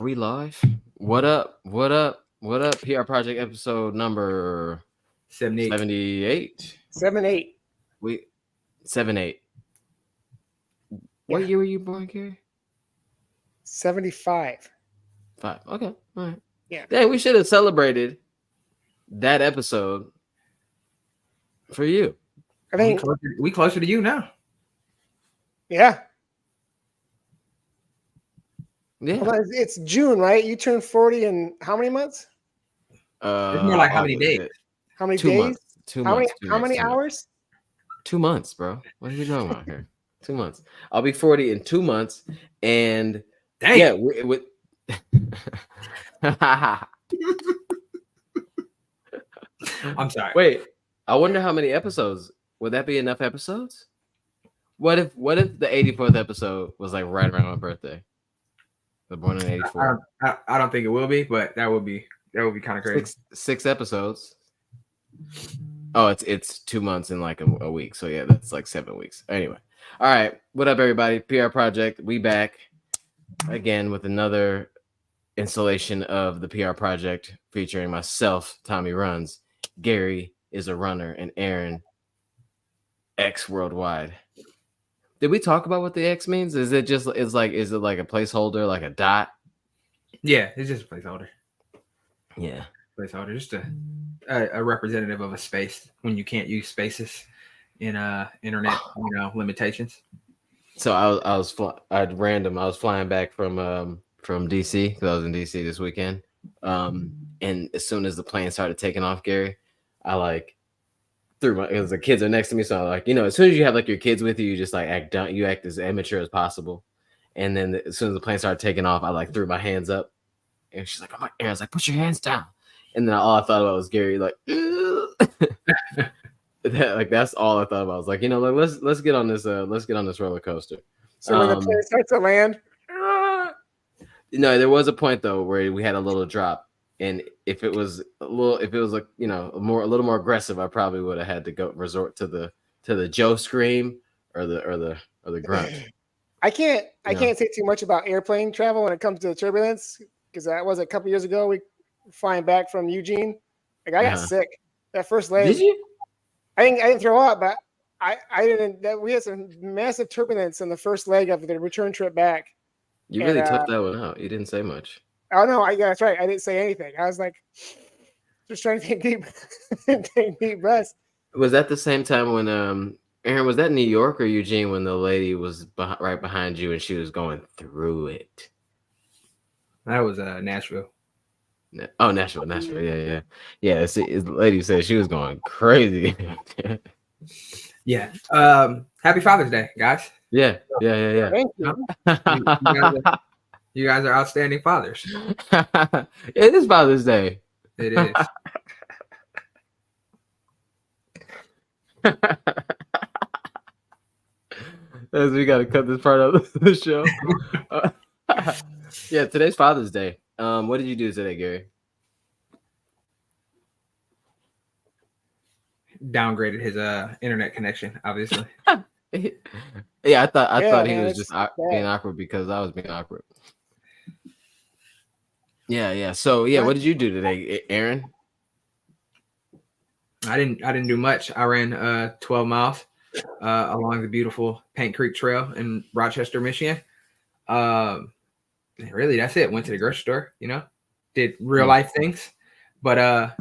We live? What up? What up? What up? PR Project episode number 78. 78. 7-8. We 7-8. What Yeah. year were you born, Gary? 75. 5. Okay. All right. Yeah. Dang, we should have celebrated that episode for you. I think, We closer to you now. yeah. Yeah. Hold on, it's June, right? You turned 40 in how many months? It's more like how many August. days? How many 2 days? months. 2 How months. many, how many hours? 2 months, bro. What are we talking about here? 2 months. I'll be 40 in 2 months. And Dang. yeah, with I'm sorry. Wait, I wonder how many episodes. Would that be enough episodes? What if the 84th episode was like right around my birthday? The born in 84. I don't think it will be, but that would be kind of crazy. Six episodes. Oh, it's 2 months in like a week. So yeah, that's like 7 weeks. Anyway. All right. What up, everybody? PR Project. We back again with another installation of the PR Project featuring myself, Tommy Runs. Gary is a runner, and Aaron X Worldwide. Did we talk about what the X means? Is it like a placeholder, like a dot? Yeah, it's just a placeholder. Yeah. Placeholder, just a representative of a space when you can't use spaces in internet, limitations. So I was flying back from DC because I was in DC this weekend. And as soon as the plane started taking off, Gary, I like because the kids are next to me, so I like, as soon as you have like your kids with you, you just like act as amateur as possible. And then as soon as the plane started taking off, I like threw my hands up, and she's like, "Oh my!" Aaron's like, "Put your hands down." And then all I thought about was Gary, like, that's all I thought about. I was like, let's get on this roller coaster. So when the plane starts to land, there was a point though where we had a little drop. And if it was like a little more aggressive, I probably would have had to resort to the Joe scream or the grunt. I can't say too much about airplane travel when it comes to turbulence, because that was a couple years ago. We flying back from Eugene, like I got sick that first leg. Did you? I didn't throw up, but I didn't. We had some massive turbulence in the first leg of the return trip back. You really took that one out. You didn't say much. Oh no, that's right. I didn't say anything. I was like, just trying to take deep breaths. Was that the same time when Aaron, was that New York or Eugene when the lady was right behind you and she was going through it? That was Nashville. Oh, Nashville. Yeah. See, the lady said she was going crazy. Yeah. Happy Father's Day, guys. Yeah. Thank you. You guys are outstanding fathers. It is Father's Day. It is. We got to cut this part out of the show. Yeah, today's Father's Day. What did you do today, Gary? Downgraded his internet connection, obviously. Yeah, I thought he man, was just being awkward because I was being awkward. Yeah. So what did you do today, Aaron? I didn't do much. I ran 12 miles along the beautiful Paint Creek Trail in Rochester, Michigan. Really, that's it. Went to the grocery store, did real life things, but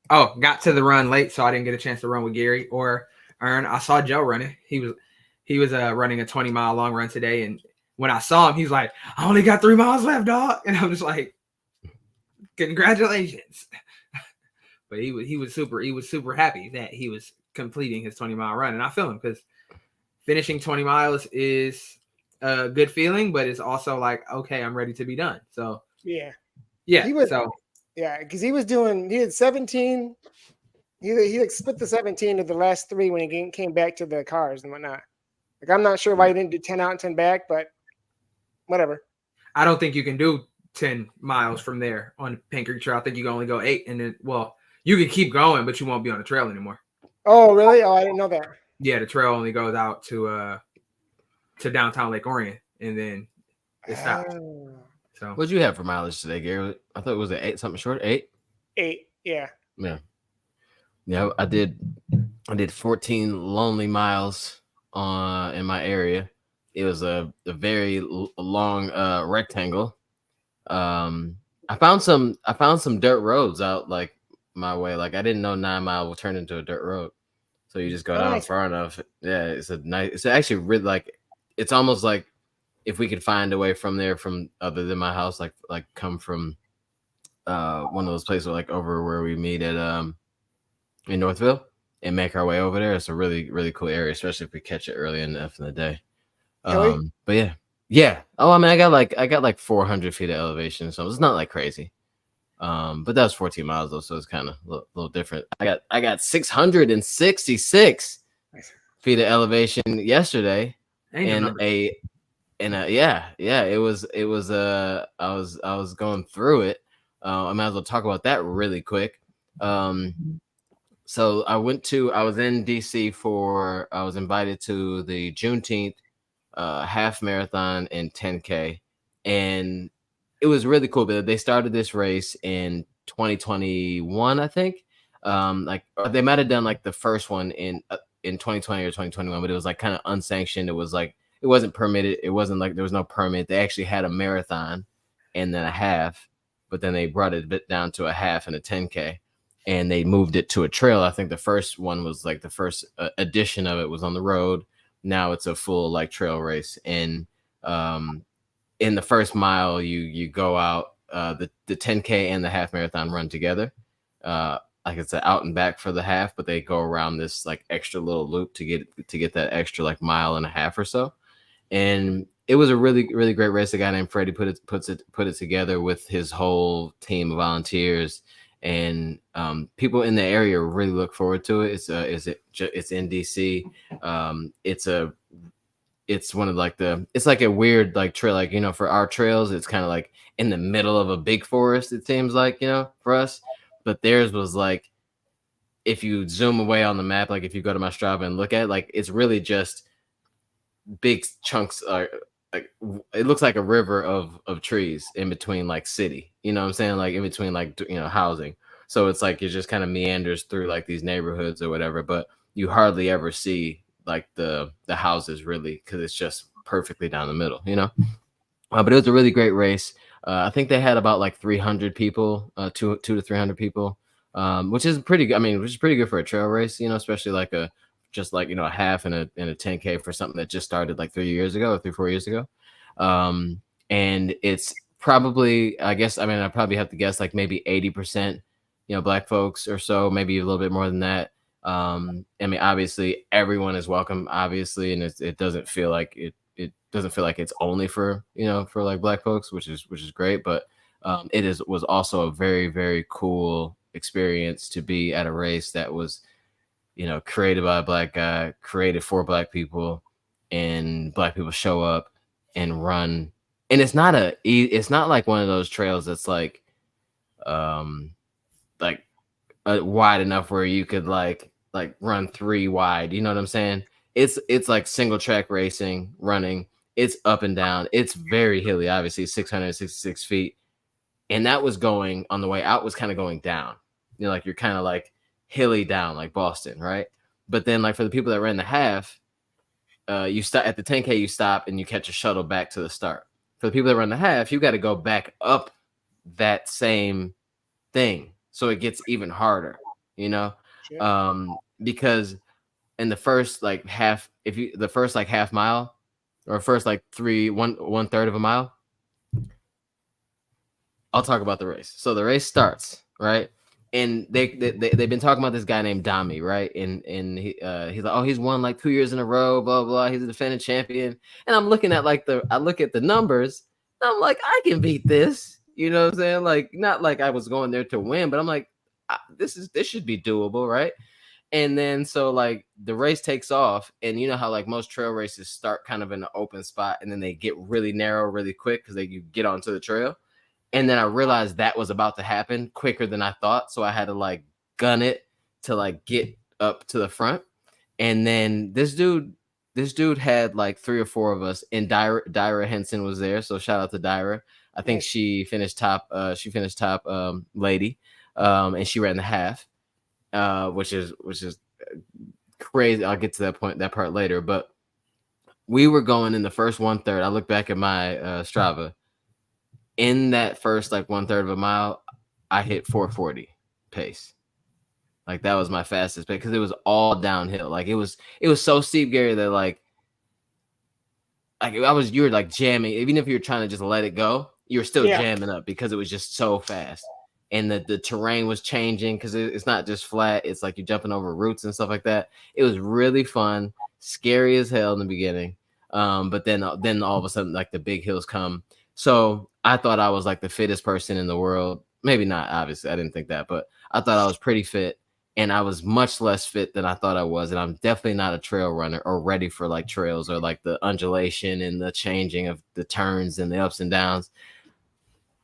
got to the run late, so I didn't get a chance to run with Gary or Aaron. I saw Joe running. He was running a 20-mile long run today, and when I saw him, he's like, "I only got 3 miles left, dog," and I'm just like, "Congratulations!" But he was super happy that he was completing his 20-mile run, and I feel him because finishing 20 miles is a good feeling, but it's also like, okay, I'm ready to be done. So yeah, because he had 17. He like split the 17 to the last 3 when he came back to the cars and whatnot. Like, I'm not sure why he didn't do 10 out and 10 back, but whatever. I don't think you can do 10 miles from there on Paint Creek Trail. I think you can only go 8, and then you can keep going, but you won't be on the trail anymore. Oh, really? Oh, I didn't know that. Yeah, the trail only goes out to downtown Lake Orion, and then it stops. So What'd you have for mileage today, Gary? I thought it was 8 something short. 8. 8. Yeah. Yeah. I did 14 lonely miles in my area. It was a very long rectangle. I found some dirt roads out like my way. Like I didn't know 9 Mile will turn into a dirt road. So you just go down Nice. far enough. Yeah, it's actually really like it's almost like if we could find a way from there from other than my house, like come from one of those places like over where we meet at in Northville and make our way over there. It's a really, really cool area, especially if we catch it early enough in the day. Really? But yeah. Oh, I mean, I got like 400 feet of elevation, so it's not like crazy. But that was 14 miles though, so it's kind of a little different. I got 666 Nice. feet of elevation yesterday, ain't no and number. yeah, it was I was going through it. I might as well talk about that really quick. So I was in DC I was invited to the Juneteenth half marathon and 10K, and it was really cool. But they started this race in 2021, I think. Or they might have done like the first one in 2020 or 2021, but it was like kind of unsanctioned. It was like it wasn't permitted. It wasn't like there was no permit. They actually had a marathon and then a half, but then they brought it a bit down to a half and a 10K. And they moved it to a trail. I think the first one was like the first edition of it was on the road. Now it's a full like trail race. And in the first mile, you go out the 10K and the half marathon run together. Like it's an out and back for the half, but they go around this like extra little loop to get that extra like mile and a half or so. And it was a really, really great race. A guy named Freddie put it together with his whole team of volunteers. And people in the area really look forward to it. It's in DC. It's one of like it's like a weird like trail, like for our trails it's kind of like in the middle of a big forest, it seems like, for us. But theirs was like, if you zoom away on the map, like if you go to my Strava and look at it, like it's really just big chunks like it looks like a river of trees in between like city, what I'm saying, like in between like housing. So it's like it just kind of meanders through like these neighborhoods or whatever, but you hardly ever see like the houses really, because it's just perfectly down the middle, but it was a really great race. I think they had about like 300 people, 200 to 300 people, which is pretty good. I mean, which is pretty good for a trail race, especially like a half and a 10K for something that just started like 4 years ago. And it's probably, I probably have to guess like maybe 80%, Black folks or so, maybe a little bit more than that. I mean, obviously everyone is welcome, obviously, and it doesn't feel like it doesn't feel like it's only for for like Black folks, which is great. But was also a very, very cool experience to be at a race that was created by a Black guy, created for Black people, and Black people show up and run. And it's not like one of those trails that's like wide enough where you could like run 3 wide. You know what I'm saying? It's like single track racing, running. It's up and down. It's very hilly, obviously 666 feet. And that was going on the way out, was kind of going down. Like you're kind of like hilly down like Boston, right? But then like for the people that ran the half, you stop at the 10K, you stop and you catch a shuttle back to the start. For the people that run the half, you got to go back up that same thing, so it gets even harder, Sure. because in the first like half, the first like half mile or first like one third of a mile, I'll talk about the race. So the race starts, right? And they've been talking about this guy named Dami, right? And he's like, oh, he's won like 2 years in a row, blah blah. He's a defending champion. And I'm looking at I look at the numbers. And I'm like, I can beat this. You know what I'm saying? Like, not like I was going there to win, but I'm like, this should be doable, right? And then so like the race takes off, and you know how like most trail races start kind of in an open spot, and then they get really narrow really quick because you get onto the trail. And then I realized that was about to happen quicker than I thought. So I had to like gun it to like get up to the front. And then this dude this dude had like 3 or 4 of us, and Dyra Henson was there. So shout out to Dyra. I think Nice. she finished top. She finished top lady, and she ran the half, which is crazy. I'll get to that part later. But we were going in the first 1/3. I look back at my Strava. In that first like 1/3 of a mile, I hit 4:40 pace. Like that was my fastest pace because it was all downhill. Like it was so steep, Gary, that like you were like jamming. Even if you were trying to just let it go, you were still jamming up because it was just so fast. And the terrain was changing because it's not just flat. It's like you're jumping over roots and stuff like that. It was really fun, scary as hell in the beginning. But then all of a sudden, like the big hills come. So I thought I was like the fittest person in the world. Maybe not, obviously. I didn't think that, but I thought I was pretty fit. And I was much less fit than I thought I was. And I'm definitely not a trail runner or ready for like trails or like the undulation and the changing of the turns and the ups and downs.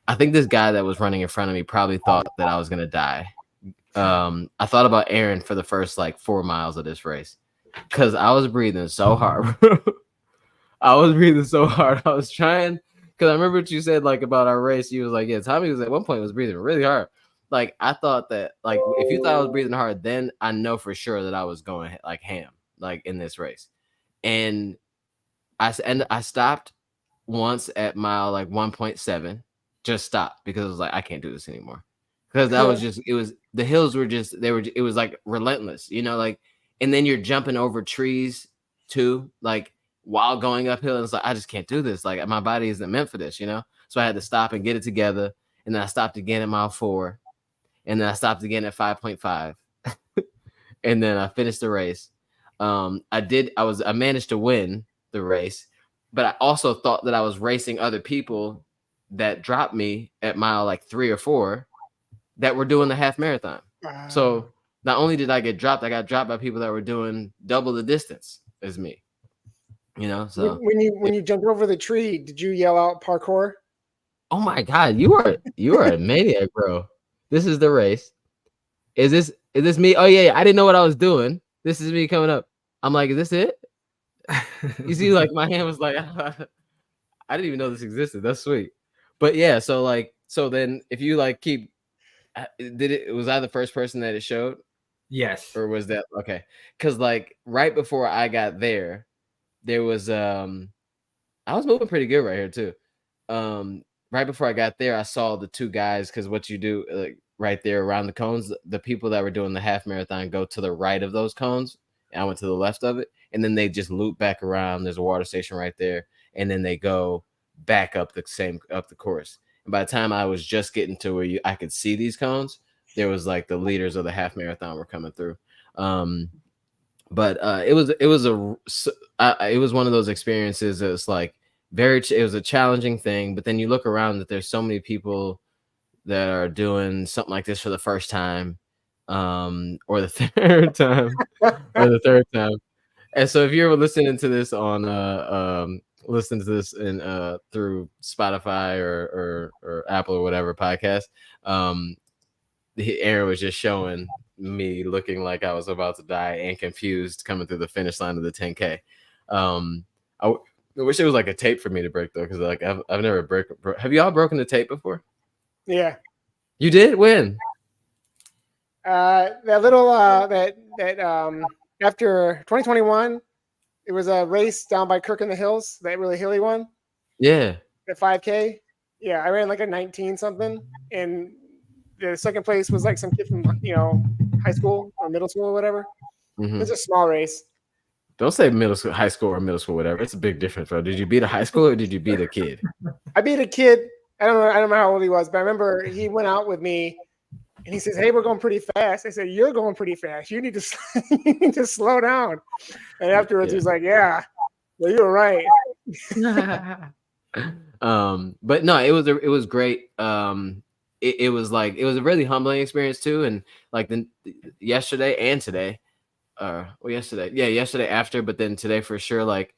I think this guy that was running in front of me probably thought that I was going to die. I thought about Aaron for the first like 4 miles of this race because I was breathing so hard. I was breathing so hard. I was trying because I remember what you said like about our race. You was like, yeah, Tommy was at one point was breathing really hard. Like I thought that like if you thought I was breathing hard, then I know for sure that I was going like ham like in this race. And I stopped once at mile like 1.7. Just stopped because it was like I can't do this anymore. Because that was just the hills were just it was like relentless, you know, like and then you're jumping over trees too, like while going uphill. And it's like I just can't do this. Like my body isn't meant for this, you know. So I had to stop and get it together. And then I stopped again at mile 4. And then I stopped again at 5.5. And then I finished the race. I managed to win the race, but I also thought that I was racing other people that dropped me at mile like 3 or 4 that were doing the half marathon. So not only did I get dropped, I got dropped by people that were doing double the distance as me. You know, so when you jumped over the tree, did you yell out parkour? Oh my God, you are a maniac, bro. This is the race. Is this me? Oh yeah, I didn't know what I was doing. This is me coming up. I'm like, is this it? You see, like my hand was like, I didn't even know this existed. That's sweet. But yeah, so then if you like keep, was I the first person that it showed? Yes. Or was that okay? Because like right before I got there was I was moving pretty good right here too. Right before I got there, I saw the 2 guys because what you do like right there around the cones, the people that were doing the half marathon go to the right of those cones, and I went to the left of it, and then they just loop back around. There's a water station right there, and then they go back up the course. And by the time I was just getting to where I could see these cones, there was like the leaders of the half marathon were coming through. But it was one of those experiences that's like it was a challenging thing, but then you look around that there's so many people that are doing something like this for the first time, or the third time. And so if you're ever listening to this on through Spotify or Apple or whatever podcast, Aaron was just showing me looking like I was about to die and confused coming through the finish line of the 10K. I wish it was like a tape for me to break though, because like I've never have you all broken the tape before? Yeah. You did? When? That little that after 2021, it was a race down by Kirk in the Hills, that really hilly one. Yeah. The 5K. Yeah, I ran like a 19 something, and the second place was like some kid from high school or middle school or whatever. Mm-hmm. It was a small race. Don't say middle school, high school, or middle school, whatever. It's a big difference, bro. Did you beat a high school or did you beat a kid? I beat a kid. I don't know how old he was, but I remember he went out with me and he says, "Hey, we're going pretty fast." I said, "You're going pretty fast. You need to slow down." And afterwards, he was like, "Yeah, well, you were right." But no, it was great. It was a really humbling experience too. And like yesterday and today, yesterday after, but then today for sure, like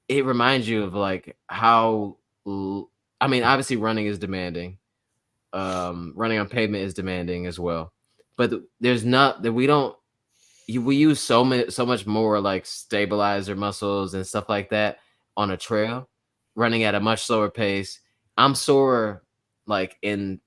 it reminds you of like how, I mean, obviously running is demanding. Running on pavement is demanding as well, but there's not that we don't, we use so much more like stabilizer muscles and stuff like that on a trail, running at a much slower pace. I'm sore like in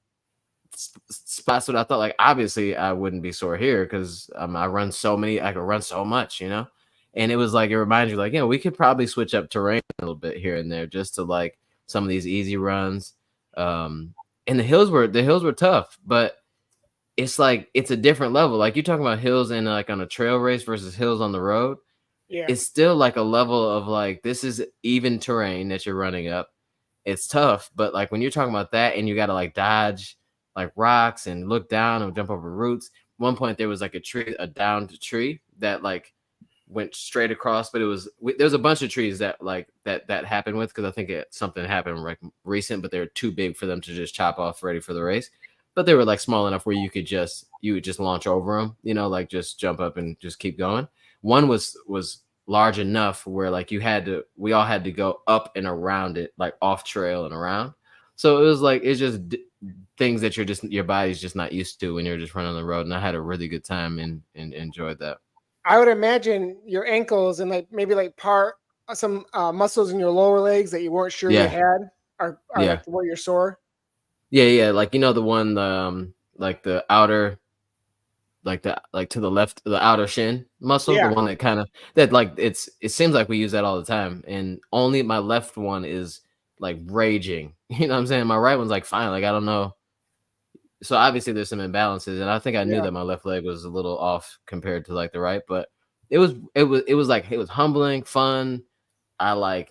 spots that I thought like obviously I wouldn't be sore here because I run so many, I could run so much, you know. And it was like it reminds you like, we could probably switch up terrain a little bit here and there just to like some of these easy runs. And the hills were tough, but it's like it's a different level. Like you're talking about hills in like on a trail race versus hills on the road. Yeah. It's still like a level of like this is even terrain that you're running up. It's tough, but like when you're talking about that and you got to like dodge like rocks and look down and jump over roots. One point there was like a downed tree that like went straight across, but there was a bunch of trees that like that happened with because I think something happened like recent, but they were too big for them to just chop off ready for the race. But they were like small enough where you would just launch over them, like just jump up and just keep going. One was large enough where like we all had to go up and around it, like off trail and around. So it was like it's just things that your body's just not used to when you're just running on the road. And I had a really good time and enjoyed that. I would imagine your ankles and like maybe like some muscles in your lower legs that you weren't sure you had are like where you're sore. Yeah. Like, the one, like the outer, like to the left, the outer shin muscle, the one that like, it seems like we use that all the time. And only my left one is like raging. You know what I'm saying? My right one's like, fine. Like, I don't know. So obviously there's some imbalances. And I think I knew that my left leg was a little off compared to like the right, but it was humbling, fun. I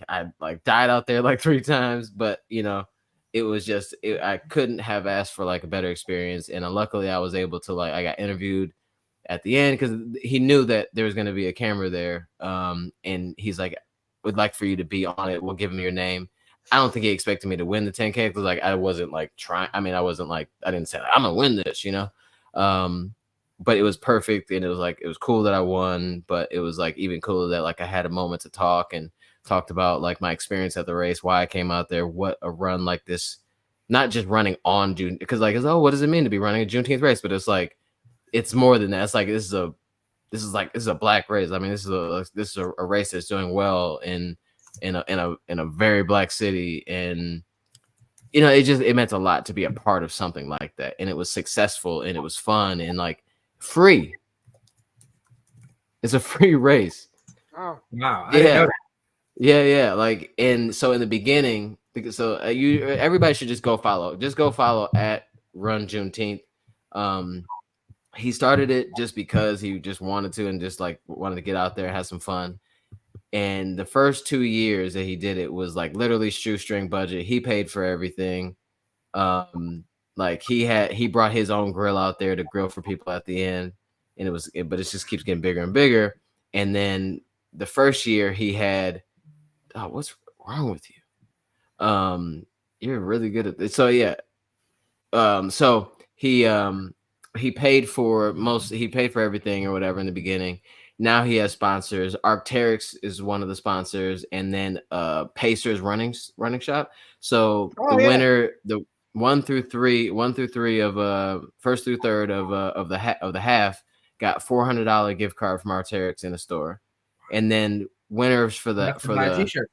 died out there like 3 times, but it was just I couldn't have asked for like a better experience. And luckily I was able to I got interviewed at the end because he knew that there was going to be a camera there. And he's like, would like for you to be on it. We'll give him your name. I don't think he expected me to win the 10K because like I wasn't like trying. I mean, I wasn't like I didn't say like, I'm gonna win this, but it was perfect and it was cool that I won. But it was like even cooler that like I had a moment to talk and talked about like my experience at the race, why I came out there, what a run like this, not just running on June, because like what does it mean to be running a Juneteenth race? But it's like it's more than that. It's like this is a black race. I mean, this is a race that's doing well in a very black city, and it meant a lot to be a part of something like that, and it was successful and it was fun and like free. It's a free race. Oh wow! I didn't know that. Yeah. Like, and so in the beginning, everybody should just go follow at Run Juneteenth. He started it just because he just wanted to and just like wanted to get out there and have some fun. And the first 2 years that he did it was like literally shoestring budget. He paid for everything. Like he brought his own grill out there to grill for people at the end. And but it just keeps getting bigger and bigger. And then the first year he had, what's wrong with you? You're really good at this. So yeah. So he paid for everything or whatever in the beginning. Now he has sponsors. Arc'teryx is one of the sponsors, and then Pacers running shop. So winner, the 1 through 3 of first through third of the half got $400 gift card from Arc'teryx in the store, and then winners for the t-shirt,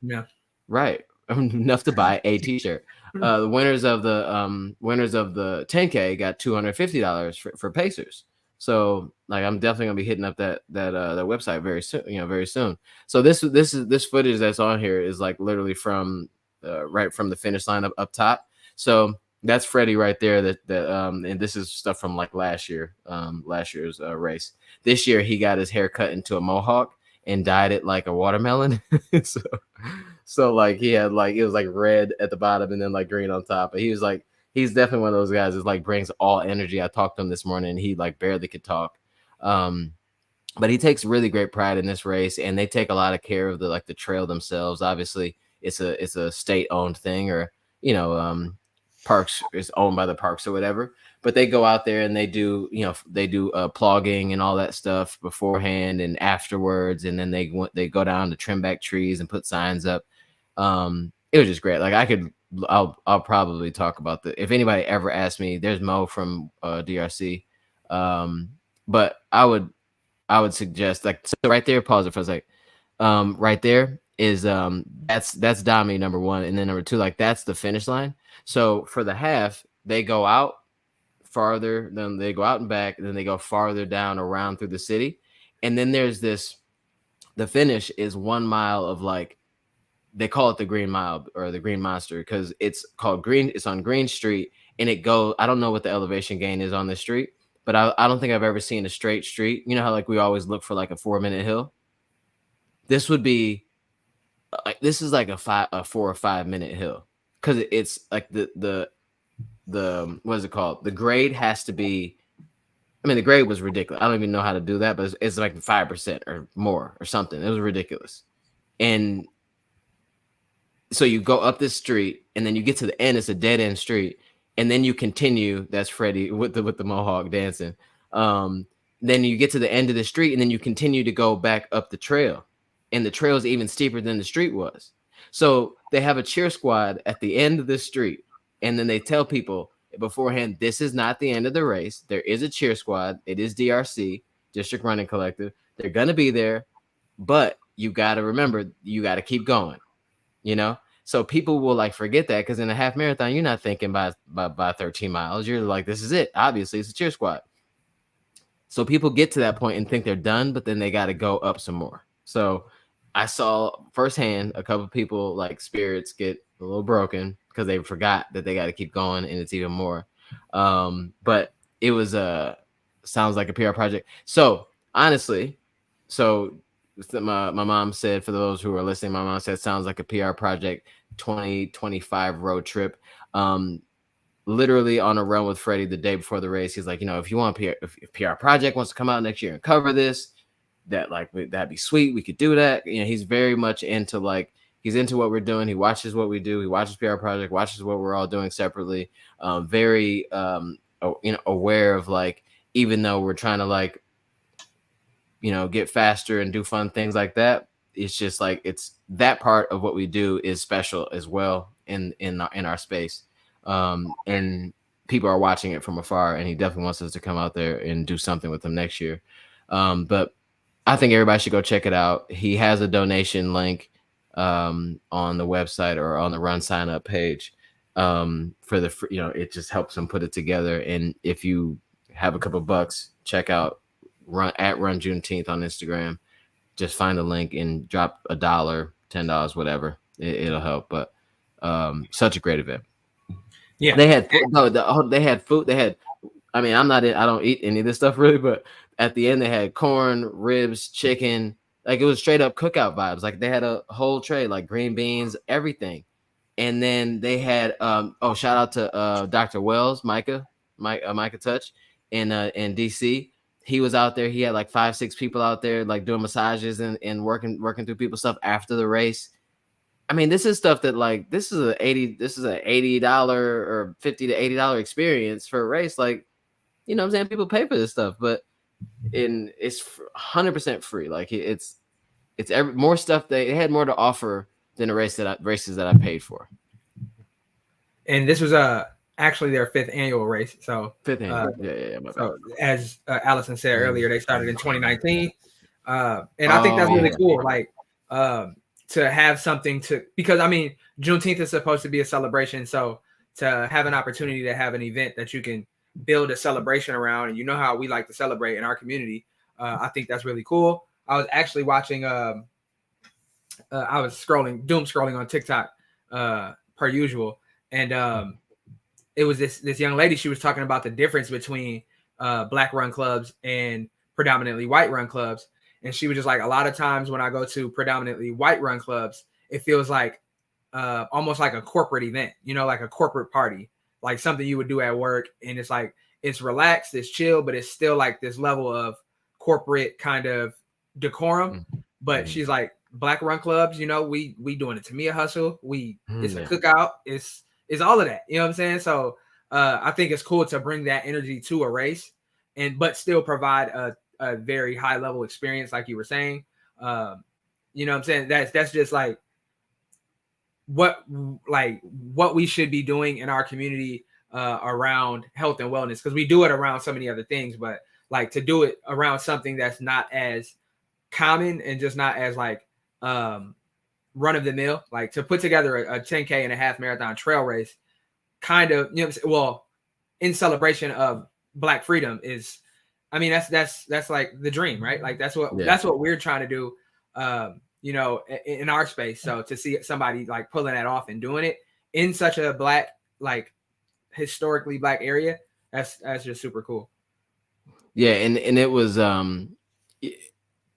right, enough to buy a t-shirt. The winners of the 10K got $250 for Pacers. So like I'm definitely gonna be hitting up that website very soon. So this footage that's on here is like literally from right from the finish line up top. So that's Freddie right there. And this is stuff from like last year's race. This year he got his hair cut into a mohawk and dyed it like a watermelon. so like he had like it was like red at the bottom and then like green on top. But he was like. He's definitely one of those guys that like brings all energy. I talked to him this morning and he like barely could talk. But he takes really great pride in this race and they take a lot of care of the trail themselves. Obviously it's a state owned thing or, parks is owned by the parks or whatever, but they go out there and they do plogging and all that stuff beforehand and afterwards. And then they go down to trim back trees and put signs up. It was just great. Like I'll probably talk about if anybody ever asks me, there's Mo from DRC. But I would I would suggest like so right there. Pause it for a sec. Right there is that's Dami number one, and then number two, like that's the finish line. So for the half, they go out farther, then they go out and back, and then they go farther down around through the city, and then there's this. The finish is 1 mile of like they call it the Green Mile or the Green Monster because it's called Green. It's on Green Street, and it goes. I don't know what the elevation gain is on this street, but I don't think I've ever seen a straight street. You know how like we always look for like a 4-minute hill. This would be like this is like a 4 or 5 minute hill because it's like the what is it called? The grade has to be. I mean, the grade was ridiculous. I don't even know how to do that, but it's like 5% or more or something. It was ridiculous, and so you go up this street, and then you get to the end. It's a dead end street, and then you continue. That's Freddie with the mohawk dancing. Then you get to the end of the street, and then you continue to go back up the trail, and the trail is even steeper than the street was. So they have a cheer squad at the end of this street, and then they tell people beforehand, this is not the end of the race. There is a cheer squad. It is DRC, District Running Collective. They're gonna be there, but you got to remember, you got to keep going. You know, so people will like forget that because in a half marathon, you're not thinking by 13 miles. You're like, this is it. Obviously, it's a cheer squad. So people get to that point and think they're done, but then they got to go up some more. So I saw firsthand a couple of people like spirits get a little broken because they forgot that they got to keep going, and it's even more. But it was sounds like a PR project. So honestly, my mom said, for those who are listening, my mom said sounds like a PR project 2025 road trip. Literally on a run with Freddie the day before the race. He's like, you know, if you want if PR project wants to come out next year and cover this, that'd be sweet. We could do that. You know, he's very much into like, he's into what we're doing. He watches what we do. He watches PR project, watches what we're all doing separately. Very, aware of like, even though we're trying to like, you know, get faster and do fun things like that. It's just like, it's that part of what we do is special as well in our space. And people are watching it from afar, and he definitely wants us to come out there and do something with them next year. But I think everybody should go check it out. He has a donation link on the website or on the Run sign up page for the, you know, it just helps him put it together. And if you have a couple bucks, check out Run Juneteenth on Instagram. Just find a link and drop $1, $10, whatever. It'll help. But such a great event. Yeah, they had they had food. They had, I mean, I don't eat any of this stuff really, but at the end they had corn, ribs, chicken. Like it was straight up cookout vibes. Like they had a whole tray, like green beans, everything. And then they had shout out to Dr. Wells, Micah Touch in DC. He was out there. He had like 5-6 people out there like doing massages and working through people's stuff after the race. I mean, this is stuff that like this is a $80 or $50 to $80 experience for a race. Like, you know what I'm saying? People pay for this stuff, but it's 100% free. Like it's more stuff. They had more to offer than races that I paid for. And this was actually their 5th annual race. So 5th annual. Yeah. So as Allison said earlier, they started in 2019. And I think that's really cool. Like to have something because I mean, Juneteenth is supposed to be a celebration. So to have an opportunity to have an event that you can build a celebration around, and you know how we like to celebrate in our community. I think that's really cool. I was actually watching, I was doom scrolling on TikTok per usual. And it was this young lady, she was talking about the difference between Black run clubs and predominantly white run clubs. And she was just like, a lot of times when I go to predominantly white run clubs, it feels like almost like a corporate event, you know, like a corporate party, like something you would do at work. And it's like, it's relaxed, it's chill, but it's still like this level of corporate kind of decorum. But she's like, Black run clubs, you know, we doing it to me a hustle. It's a cookout. It's all of that. You know what I'm saying? So I think it's cool to bring that energy to a race but still provide a very high level experience, like you were saying. You know what I'm saying? That's just like what we should be doing in our community around health and wellness, because we do it around so many other things, but like to do it around something that's not as common and just not as like run of the mill, like to put together a 10K and a half marathon trail race, kind of, you know, well, in celebration of Black freedom is, I mean, that's like the dream, right? Like that's what we're trying to do, you know, in our space. So to see somebody like pulling that off and doing it in such a Black, like historically Black area, that's just super cool. Yeah, and it was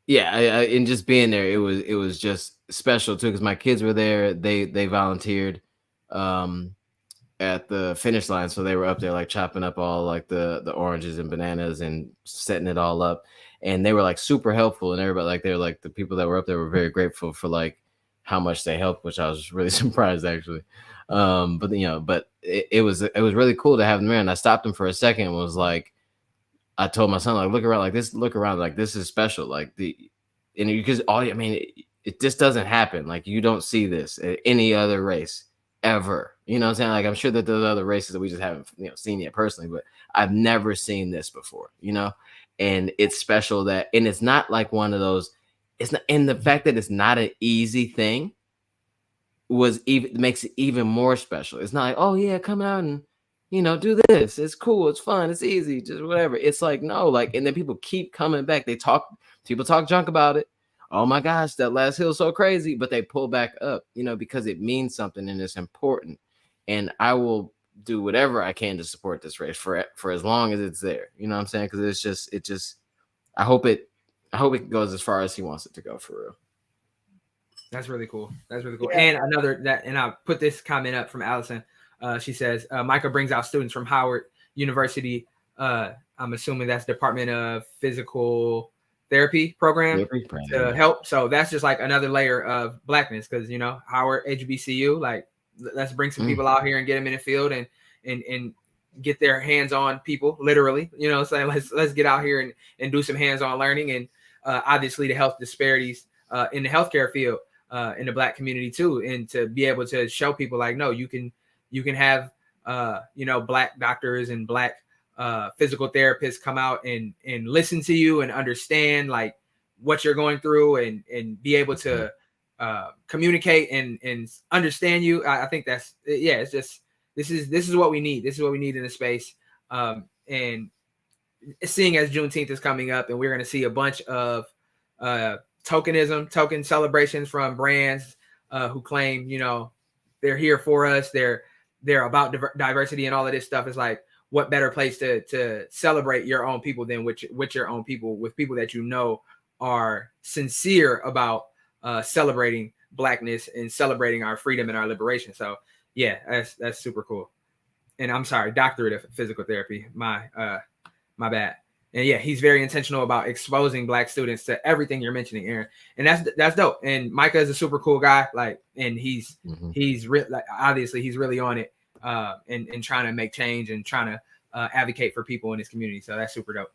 yeah, and just being there, it was just special too, because my kids were there. They volunteered at the finish line, so they were up there like chopping up all like the oranges and bananas and setting it all up, and they were like super helpful, and everybody like they're like the people that were up there were very grateful for like how much they helped, which I was really surprised actually. But you know, but it was really cool to have them there, and I stopped them for a second and was like, I told my son, like, look around, like this is special, like because I mean, it just doesn't happen. Like you don't see this at any other race ever. You know what I'm saying? Like I'm sure that there's other races that we just haven't, you know, seen yet personally, but I've never seen this before, you know? And it's special that, and it's not like one of those, it's not, and the fact that it's not an easy thing makes it even more special. It's not like, oh yeah, come out and, you know, do this. It's cool. It's fun. It's easy. Just whatever. It's like, no, like, and then people keep coming back. People talk junk about it. Oh my gosh, that last hill is so crazy, but they pull back up, you know, because it means something and it's important. And I will do whatever I can to support this race for as long as it's there. You know what I'm saying? Because it just, I hope it goes as far as he wants it to go, for real. That's really cool. That's really cool. Yeah. And I'll put this comment up from Allison. She says, Micah brings out students from Howard University. I'm assuming that's Department of Physical Therapy program to help. So that's just like another layer of Blackness, because, you know, Howard HBCU, like let's bring some people out here and get them in the field and get their hands on people, literally, you know, saying let's get out here and do some hands-on learning. And obviously the health disparities in the healthcare field in the Black community too, and to be able to show people like, no, you can have you know, Black doctors and Black physical therapists come out and listen to you and understand like what you're going through and be able to communicate and understand you. I think that's, yeah, it's just, this is what we need. This is what we need in the space. And seeing as Juneteenth is coming up, and we're going to see a bunch of token celebrations from brands who claim, you know, they're here for us. They're about diversity and all of this stuff. Is like, what better place to celebrate your own people than with your own people, with people that you know are sincere about celebrating Blackness and celebrating our freedom and our liberation. So yeah, that's super cool. And I'm sorry, doctorate of physical therapy. My bad. And yeah, he's very intentional about exposing Black students to everything you're mentioning, Aaron. And that's dope. And Micah is a super cool guy. Like, and he's like, obviously he's really on it and trying to make change and trying to advocate for people in his community. So that's super dope.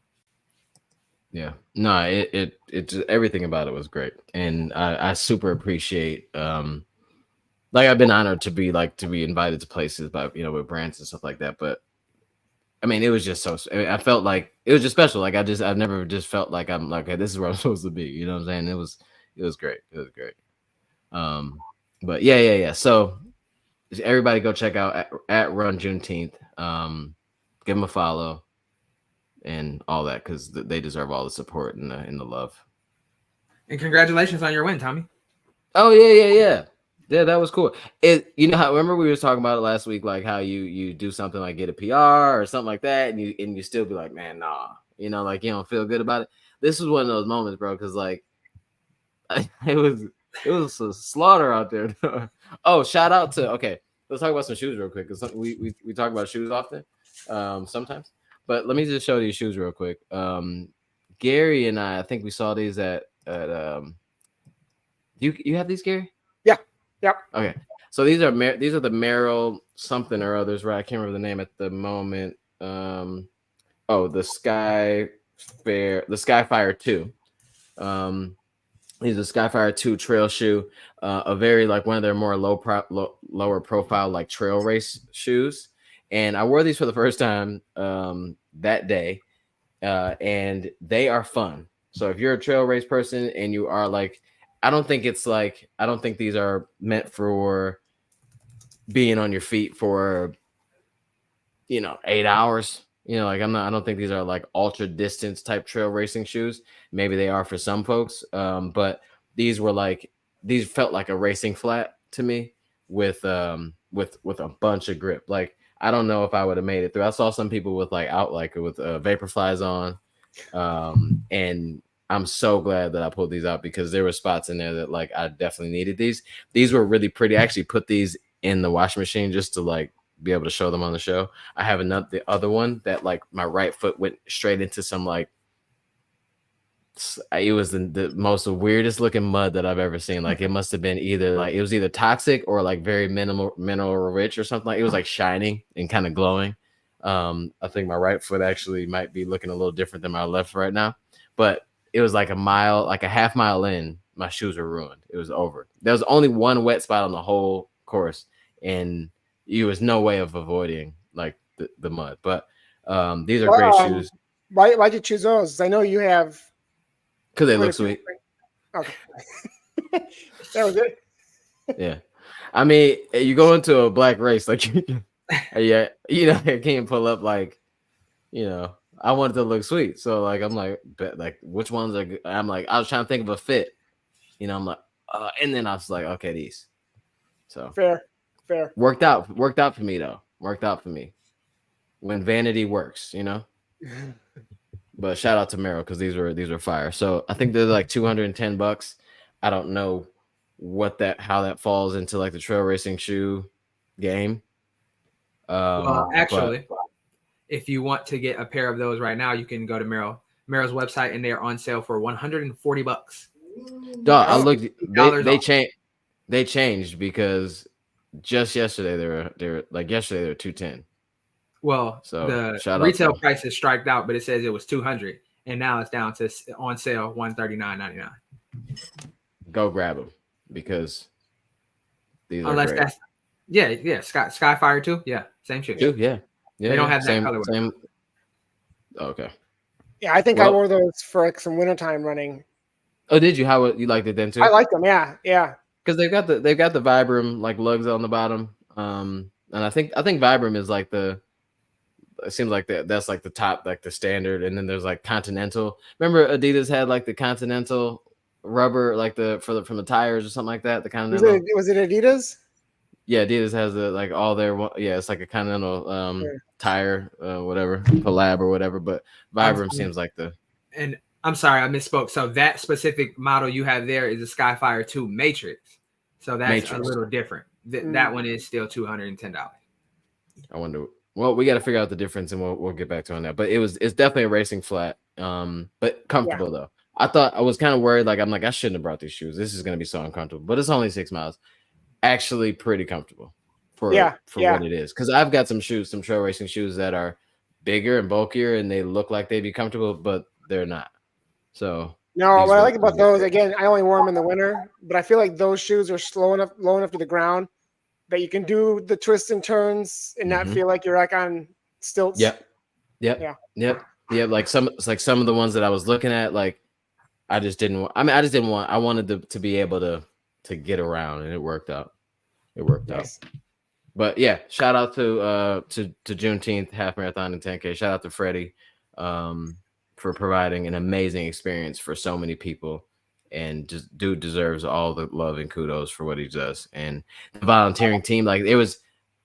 Yeah, no, it just, everything about it was great. And I super appreciate, like I've been honored to be invited to places by, you know, with brands and stuff like that. But I mean, it was just so, I felt like it was just special. Like I've never just felt like I'm like, okay, this is where I'm supposed to be. You know what I'm saying? It was great. It was great. But yeah. So everybody go check out at Run Juneteenth. Give them a follow and all that, because they deserve all the support and the love. And congratulations on your win, Tommy. Oh yeah. Yeah, that was cool. You know how, remember we were talking about it last week, like how you do something like get a PR or something like that, and you still be like, man, nah, you know, like you don't feel good about it. This was one of those moments, bro, because like it was a slaughter out there. Oh, shout out to, okay, let's talk about some shoes real quick, because we talk about shoes often, sometimes. But let me just show these shoes real quick. Gary and I think we saw these at you have these, Gary? Yep. Okay. So these are the Merrill something or others, right? I can't remember the name at the moment. The Skyfire 2. These are Skyfire 2 trail shoe. A very like one of their more lower profile like trail race shoes. And I wore these for the first time that day. and they are fun. So if you're a trail race person and you are like, I don't think these are meant for being on your feet for 8 hours. Like I don't think these are like ultra distance type trail racing shoes. Maybe they are for some folks. But these felt like a racing flat to me with a bunch of grip. Like I don't know if I would have made it through. I saw some people with Vaporflies on. And I'm so glad that I pulled these out because there were spots in there that like I definitely needed these. These were really pretty. I actually put these in the washing machine just to like be able to show them on the show. I have the other one that like my right foot went straight into some like it was the most weirdest looking mud that I've ever seen. Like it must have been either toxic or like very mineral rich or something. Like it was like shining and kind of glowing. I think my right foot actually might be looking a little different than my left right now, but it was like a half mile in, my shoes were ruined. It was over. There was only one wet spot on the whole course, and there was no way of avoiding like the mud. But these are great shoes. Why'd you choose those? I know you have. Because they look sweet. Okay. That was it. Yeah. I mean, you go into a black race, like, yeah, you can't pull up like, I wanted to look sweet. So, like, I'm like, which ones are good? I'm like, I was trying to think of a fit. I'm like, and then I was like, okay, these. So fair. Worked out for me, though. Worked out for me. When vanity works, But shout out to Merrell because these were fire. So I think they're like $210. I don't know how that falls into like the trail racing shoe game. Well, actually, if you want to get a pair of those right now, you can go to Merrell's website and they are on sale for $140. Dog, I looked. They changed because just yesterday they were $210. Well, so the retail price is striked out, but it says it was $200, and now it's down to on sale $139.99. Go grab them because these are unless great. That's Skyfire too. Yeah, same shit. Yeah. They don't have that color. Same. Okay. Yeah, I think I wore those for like some wintertime running. Oh, did you? How you liked it then too? I liked them. Yeah. Because they've got the Vibram like lugs on the bottom. And I think Vibram is like it seems like that's like the top, like the standard, and then there's like Continental. Remember Adidas had like the Continental rubber, like from the tires or something like that. The Continental. Was it Adidas? Yeah, Adidas has like all their it's like a Continental tire, whatever, collab or whatever. But Vibram seems like the. And I'm sorry, I misspoke. So that specific model you have there is a Skyfire 2 Matrix. So that's a little different. That one is still $210. I wonder. Well, we got to figure out the difference, and we'll get back to on that. But it's definitely a racing flat, but comfortable though. I was kind of worried. Like I shouldn't have brought these shoes. This is going to be so uncomfortable. But it's only 6 miles. Actually, pretty comfortable for what it is. Because I've got some trail racing shoes that are bigger and bulkier, and they look like they'd be comfortable, but they're not. So no, what I like about those, again, I only wear them in the winter, but I feel like those shoes are low enough to the ground that you can do the twists and turns and not feel like you're like on stilts. Yep. Like some of the ones that I was looking at, like I wanted to be able to get around, and it worked out. Out. But yeah, shout out to Juneteenth half marathon and 10K. Shout out to Freddie for providing an amazing experience for so many people. And just dude deserves all the love and kudos for what he does. And the volunteering team, like it was,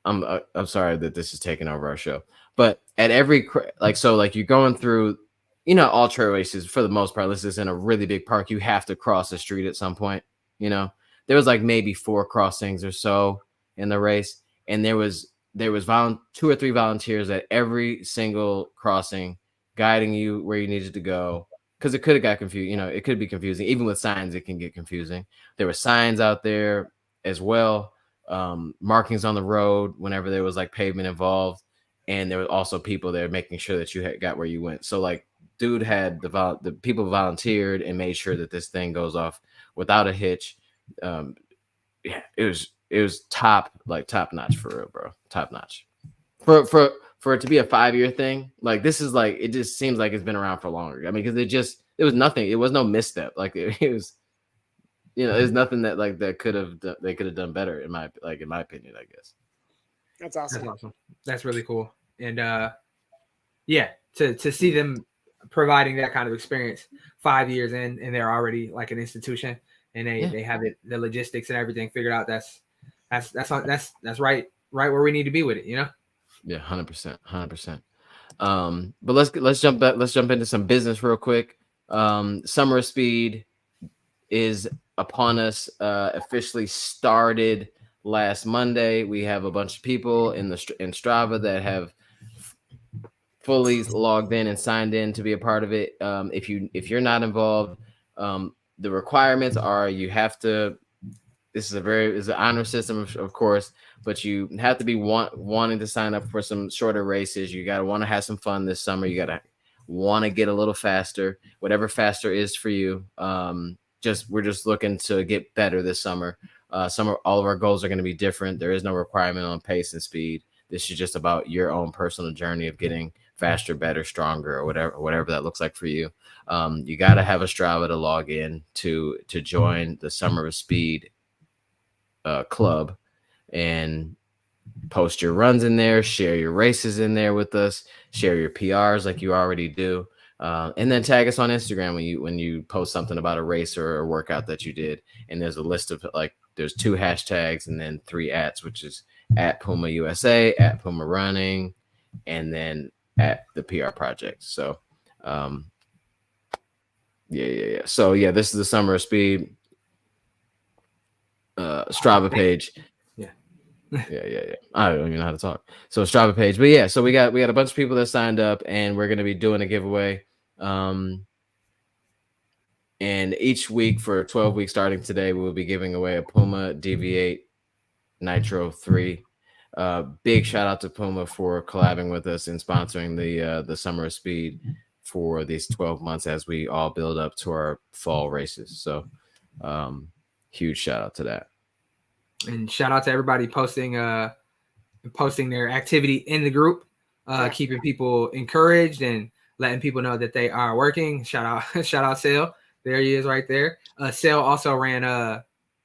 I'm sorry that this is taking over our show, but at every you're going through, all trail races for the most part. This is in a really big park. You have to cross the street at some point. There was like maybe 4 crossings or so in the race, and there was 2 or 3 volunteers at every single crossing, guiding you where you needed to go. Because it could have got confused, it could be confusing. Even with signs, it can get confusing. There were signs out there as well, markings on the road whenever there was like pavement involved, and there were also people there making sure that you got where you went. So like, dude had the people volunteered and made sure that this thing goes off without a hitch. It was top notch for real, bro. Top notch for for it to be a 5-year thing, like this is like, it just seems like it's been around for longer. I mean, because it was nothing. It was no misstep. Like it was, there's nothing that like they could have done better in my opinion, I guess. That's awesome. That's awesome. That's really cool. And yeah, to see them providing that kind of experience 5 years in, and they're already like an institution, and they have the logistics and everything figured out. That's right where we need to be with it, Yeah, 100%. But let's jump into some business real quick. Summer of Speed is upon us. Officially started last Monday. We have a bunch of people in Strava that have fully logged in and signed in to be a part of it. If you're not involved, the requirements are you have to. This is an honor system, of course, but you have to be wanting to sign up for some shorter races. You got to want to have some fun this summer. You got to want to get a little faster, whatever faster is for you. We're just looking to get better this summer. All of our goals are going to be different. There is no requirement on pace and speed. This is just about your own personal journey of getting faster, better, stronger, or whatever that looks like for you. You got to have a Strava to log in to join the Summer of Speed club and post your runs in there, share your races in there with us, share your PRs like you already do, and then tag us on Instagram when you post something about a race or a workout that you did. And there's a list of there's 2 hashtags and then 3 @, which is @Puma USA, @Puma Running, and then @the PR Project. So yeah. So yeah, this is the Summer of Speed Strava page. Yeah. I don't even know how to talk. So Strava page, but yeah, so we got a bunch of people that signed up, and we're gonna be doing a giveaway. And each week for 12 weeks starting today, we will be giving away a Puma Deviate Nitro 3. Big shout out to Puma for collabing with us and sponsoring the Summer of Speed for these 12 months as we all build up to our fall races. So huge shout out to that. And shout out to everybody posting their activity in the group, keeping people encouraged and letting people know that they are working. Shout out Sale. There he is right there. Sale also ran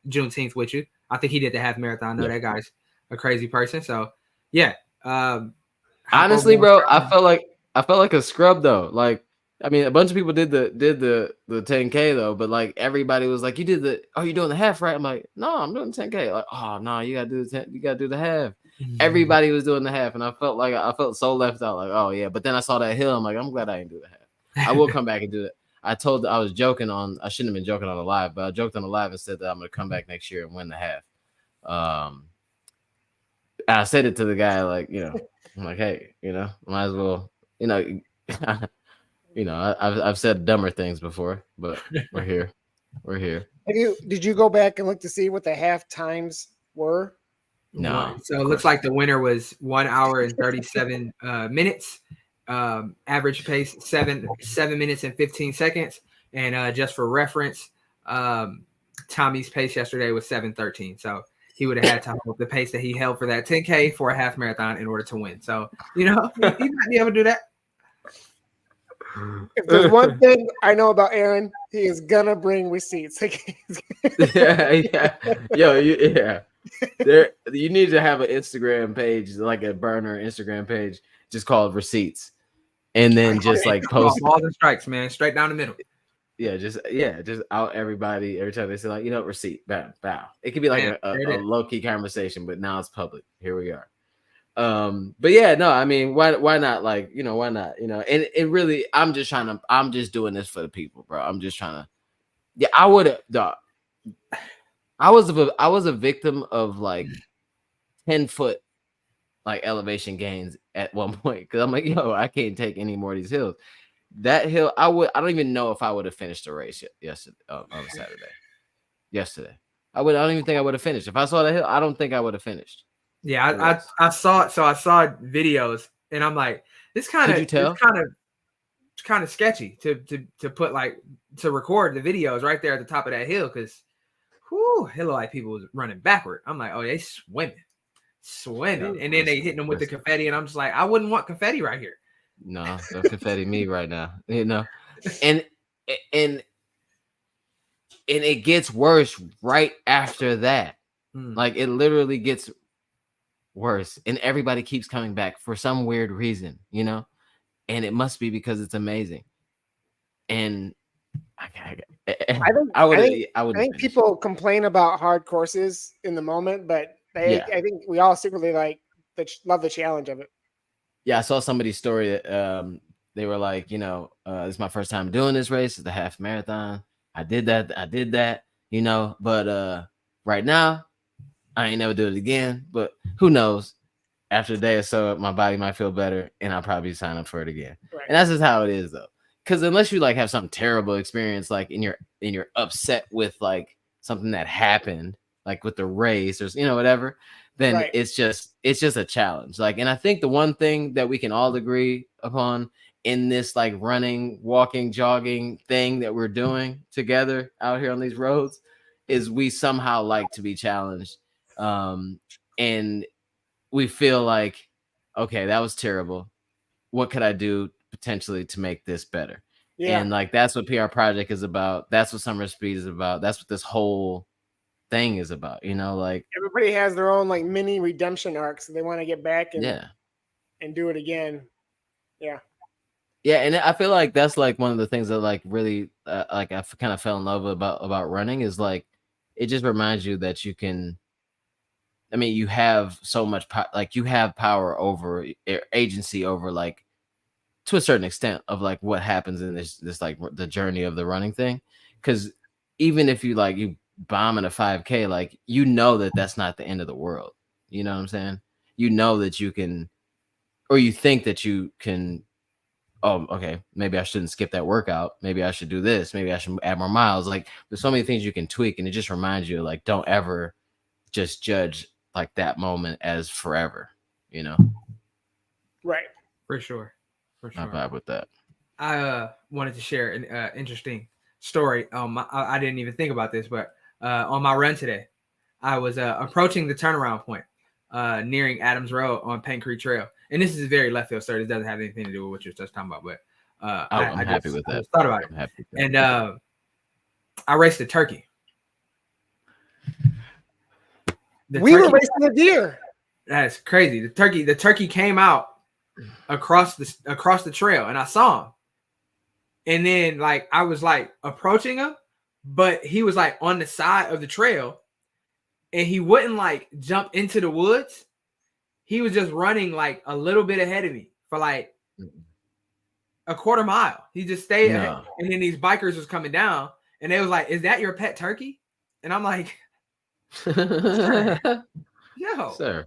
Juneteenth with you. I think he did the half marathon. That guy's a crazy person. So yeah. Honestly, bro, I felt like a scrub though. Like, I mean, a bunch of people did the 10K though, but like everybody was like, you're doing the half, right? I'm like, no, I'm doing 10K. Like, oh no, you gotta do the half. Mm-hmm. Everybody was doing the half, and I felt so left out. Like, oh yeah, but then I saw that hill. I'm like, I'm glad I didn't do the half. I will come back and do that. I was joking on. I shouldn't have been joking on the live, but I joked on the live and said that I'm gonna come back next year and win the half. I said it to the guy, like, I'm like, hey, might as well, I've said dumber things before, but we're here. Did you go back and look to see what the half times were? No. So it looks like the winner was 1 hour and 37 minutes. Average pace 7 minutes and 15 seconds. And just for reference, Tommy's pace yesterday was 7:13. So he would have had to hold the pace that he held for that 10K for a half marathon in order to win. So he might be able to do that. If there's one thing I know about Aaron, he is gonna bring receipts. Yeah. You need to have an Instagram page, like a burner Instagram page, just called Receipts, and then just like post balls and strikes, man, straight down the middle. Just out everybody every time they say, like, receipt, bow. It could be like a low key conversation, but now it's public. Here we are. But yeah, no, I mean, why not? Like, why not? And it really, I'm just doing this for the people, bro. I'm just trying to. Yeah, I would have. I was a victim of like 10-foot like elevation gains at one point because I'm like, I can't take any more of these hills. That hill, I don't even know if I would have finished the race yesterday on Saturday. Yesterday, I don't even think I would have finished. If I saw that hill, I don't think I would have finished. Yeah, I saw it. So I saw videos, and I'm like, this kind of sketchy to put like to record the videos right there at the top of that hill because, it looked like people was running backward. I'm like, oh, they swimming. swimming, and then they hitting them with the confetti, and I'm just like, I wouldn't want confetti right here. No, don't confetti me right now. And it gets worse right after that. Like it literally gets worse, and everybody keeps coming back for some weird reason, and it must be because it's amazing. And I think people complain about hard courses in the moment, but I think we all secretly love the challenge of it. Yeah, I saw somebody's story that they were like, this is my first time doing this race. It's the half marathon. I did that, but right now I ain't never do it again. But who knows? After a day or so, my body might feel better, and I'll probably sign up for it again. Right. And that's just how it is, though. Because unless you have some terrible experience, and you're upset with something that happened, with the race or whatever, then it's just a challenge. And I think the one thing that we can all agree upon in this running, walking, jogging thing that we're doing together out here on these roads is we somehow like to be challenged. And we feel like, okay, that was terrible. What could I do potentially to make this better? Yeah. And that's what PR Project is about. That's what Summer Speed is about. That's what this whole thing is about. Everybody has their own mini redemption arcs. So they want to get back and do it again. Yeah. Yeah, and I feel like that's one of the things that really I kind of fell in love about running is it just reminds you that you can. I mean, you have so much you have power over agency over to a certain extent of what happens in this the journey of the running thing. Because even if you you bomb in a 5K, that's not the end of the world. You know what I'm saying? That you can, or you think that you can. Oh, okay, maybe I shouldn't skip that workout. Maybe I should do this. Maybe I should add more miles. There's so many things you can tweak, and it just reminds you don't ever just judge that moment as forever, Right. For sure. I vibe with that. I wanted to share an interesting story. I didn't even think about this, but on my run today, I was approaching the turnaround point, nearing Adams Road on Paint Creek Trail. And this is very left field, sir. This doesn't have anything to do with what you're just talking about, but I'm happy with that. I just thought about it. And I raced a turkey. We were racing a deer. That's crazy. The turkey came out across the trail, and I saw him. And then I was approaching him, but he was on the side of the trail, and he wouldn't jump into the woods. He was just running a little bit ahead of me for a quarter mile. He just stayed ahead. And then these bikers was coming down, and they was like, "Is that your pet turkey?" And I'm like, no, sir.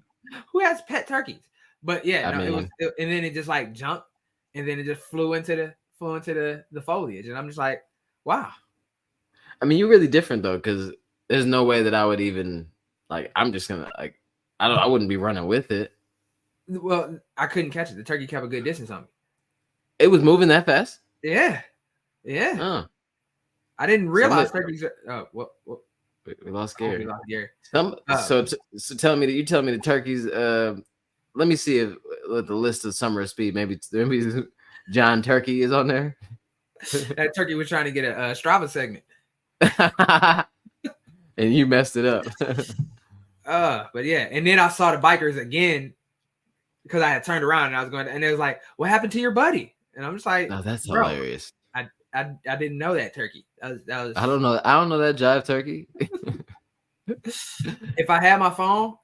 Who has pet turkeys? But yeah, it was, and then it just jumped, and then it just flew into the foliage, and I'm just like, wow. I mean, you're really different though, because there's no way that I would even I'm just gonna I wouldn't be running with it. Well, I couldn't catch it. The turkey kept a good distance on me. It was moving that fast? Yeah. I didn't realize turkeys. What? We lost Gary. So tell me that you tell me the turkeys. Let me see if the list of Summer Speed. Maybe John Turkey is on there. That turkey was trying to get a Strava segment, and you messed it up. But yeah, and then I saw the bikers again because I had turned around and I was going, and it was like, "What happened to your buddy?" And I'm just like, "No, that's hilarious." I didn't know that turkey. That was. I don't know that jive turkey. If I had my phone,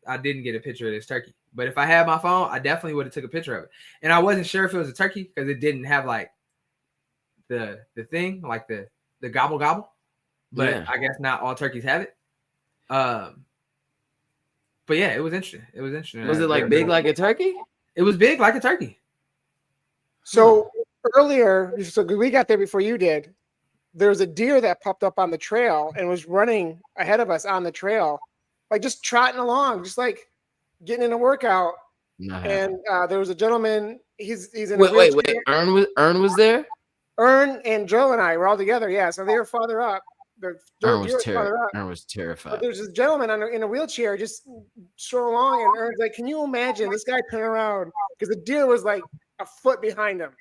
I didn't get a picture of this turkey. But if I had my phone, I definitely would have took a picture of it. And I wasn't sure if it was a turkey because it didn't have the thing, the gobble gobble. But yeah. I guess not all turkeys have it. But yeah, it was interesting. Was it big like a turkey? It was big like a turkey. So earlier, we got there before you did. There was a deer that popped up on the trail and was running ahead of us on the trail, just trotting along, just getting in a workout. And there was a gentleman. He's in. Wait. Ern was there. Ern and Joe and I were all together. Yeah, so they were farther up. the Aaron deer was, farther out. Aaron was But terrified. there's this gentleman in a wheelchair just strolling along, and Aaron's like, "Can you imagine this guy turn around because the deer was like a foot behind him?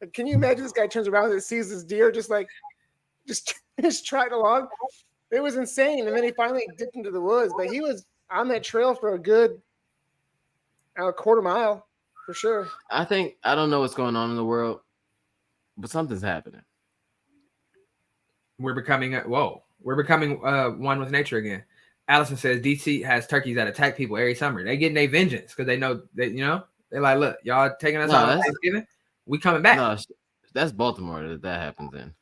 Like, can you imagine this guy turns around and sees this deer just just trotting along? It was insane. And then he finally dipped into the woods, but he was on that trail for a good quarter mile for sure. I don't know what's going on in the world, but something's happening. We're becoming one with nature again. Allison says DC has turkeys that attack people every summer. They getting their vengeance because they know that they're like, look, y'all taking us out on Thanksgiving, we coming back. No, that's Baltimore that happens in.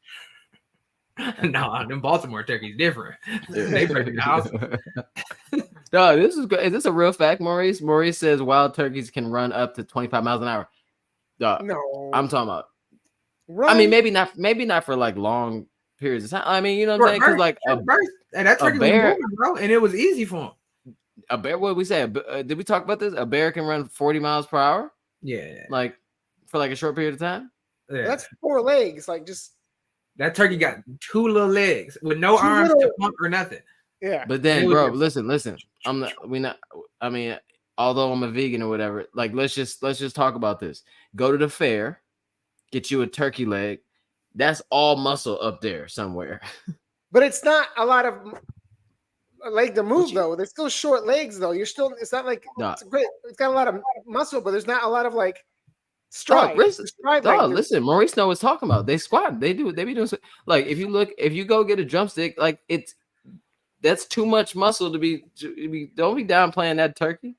No, them Baltimore turkeys different. They break the house. No, this is good. Is this a real fact, Maurice? Maurice says wild turkeys can run up to 25 miles an hour. No, I'm talking about. run. I mean, maybe not for like long periods of time. I mean, you know what I'm saying? Because like and that turkey was bear- moving, bro, and it was easy for him. a bear. What did we say? Did we talk about this? A bear can run 40 miles per hour, Yeah, like for like a short period of time. yeah. That's 4 legs, like just That turkey got 2 little legs with no Two arms little- to pump or nothing. yeah. But then, It was bro, just- listen. I mean, although I'm a vegan or whatever, like let's just talk about this. Go to the fair, get you a turkey leg. That's all muscle up there somewhere. But it's not a lot of leg to move you- though. They're still short legs though. It's not like Nah. it's great. It's got a lot of muscle, but there's not a lot of like stride. listen, The stride Dog, length is- listen, Maurice knows what's talking about. They squat. They be doing like if you go get a drumstick, like that's too much muscle to be. Don't be downplaying that turkey.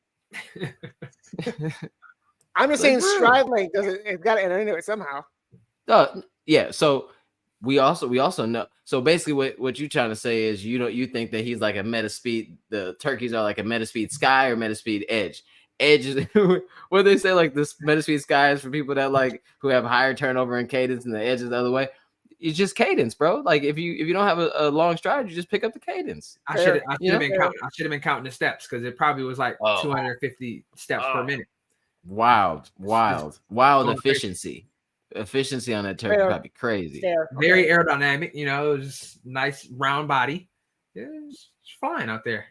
I'm just Like, saying bro. stride length doesn't. It's got to enter into it somehow. Yeah. So we also know. So basically, what you trying to say is you think that he's like a Metaspeed. The turkeys are like a Metaspeed Sky or Metaspeed Edge. Edge is what they say, like this Metaspeed Sky is for people that like who have higher turnover and cadence, and the Edge is the other way. It's just cadence, bro. Like if you don't have a long stride, you just pick up the cadence. I Fair. should have been counting. I should have been counting the steps because it probably was like Oh. 250 steps per minute. Wild going efficiency. Efficiency on that turkey Fair. probably crazy. Fair. Very aerodynamic. It was just nice round body. Yeah, it's fine out there.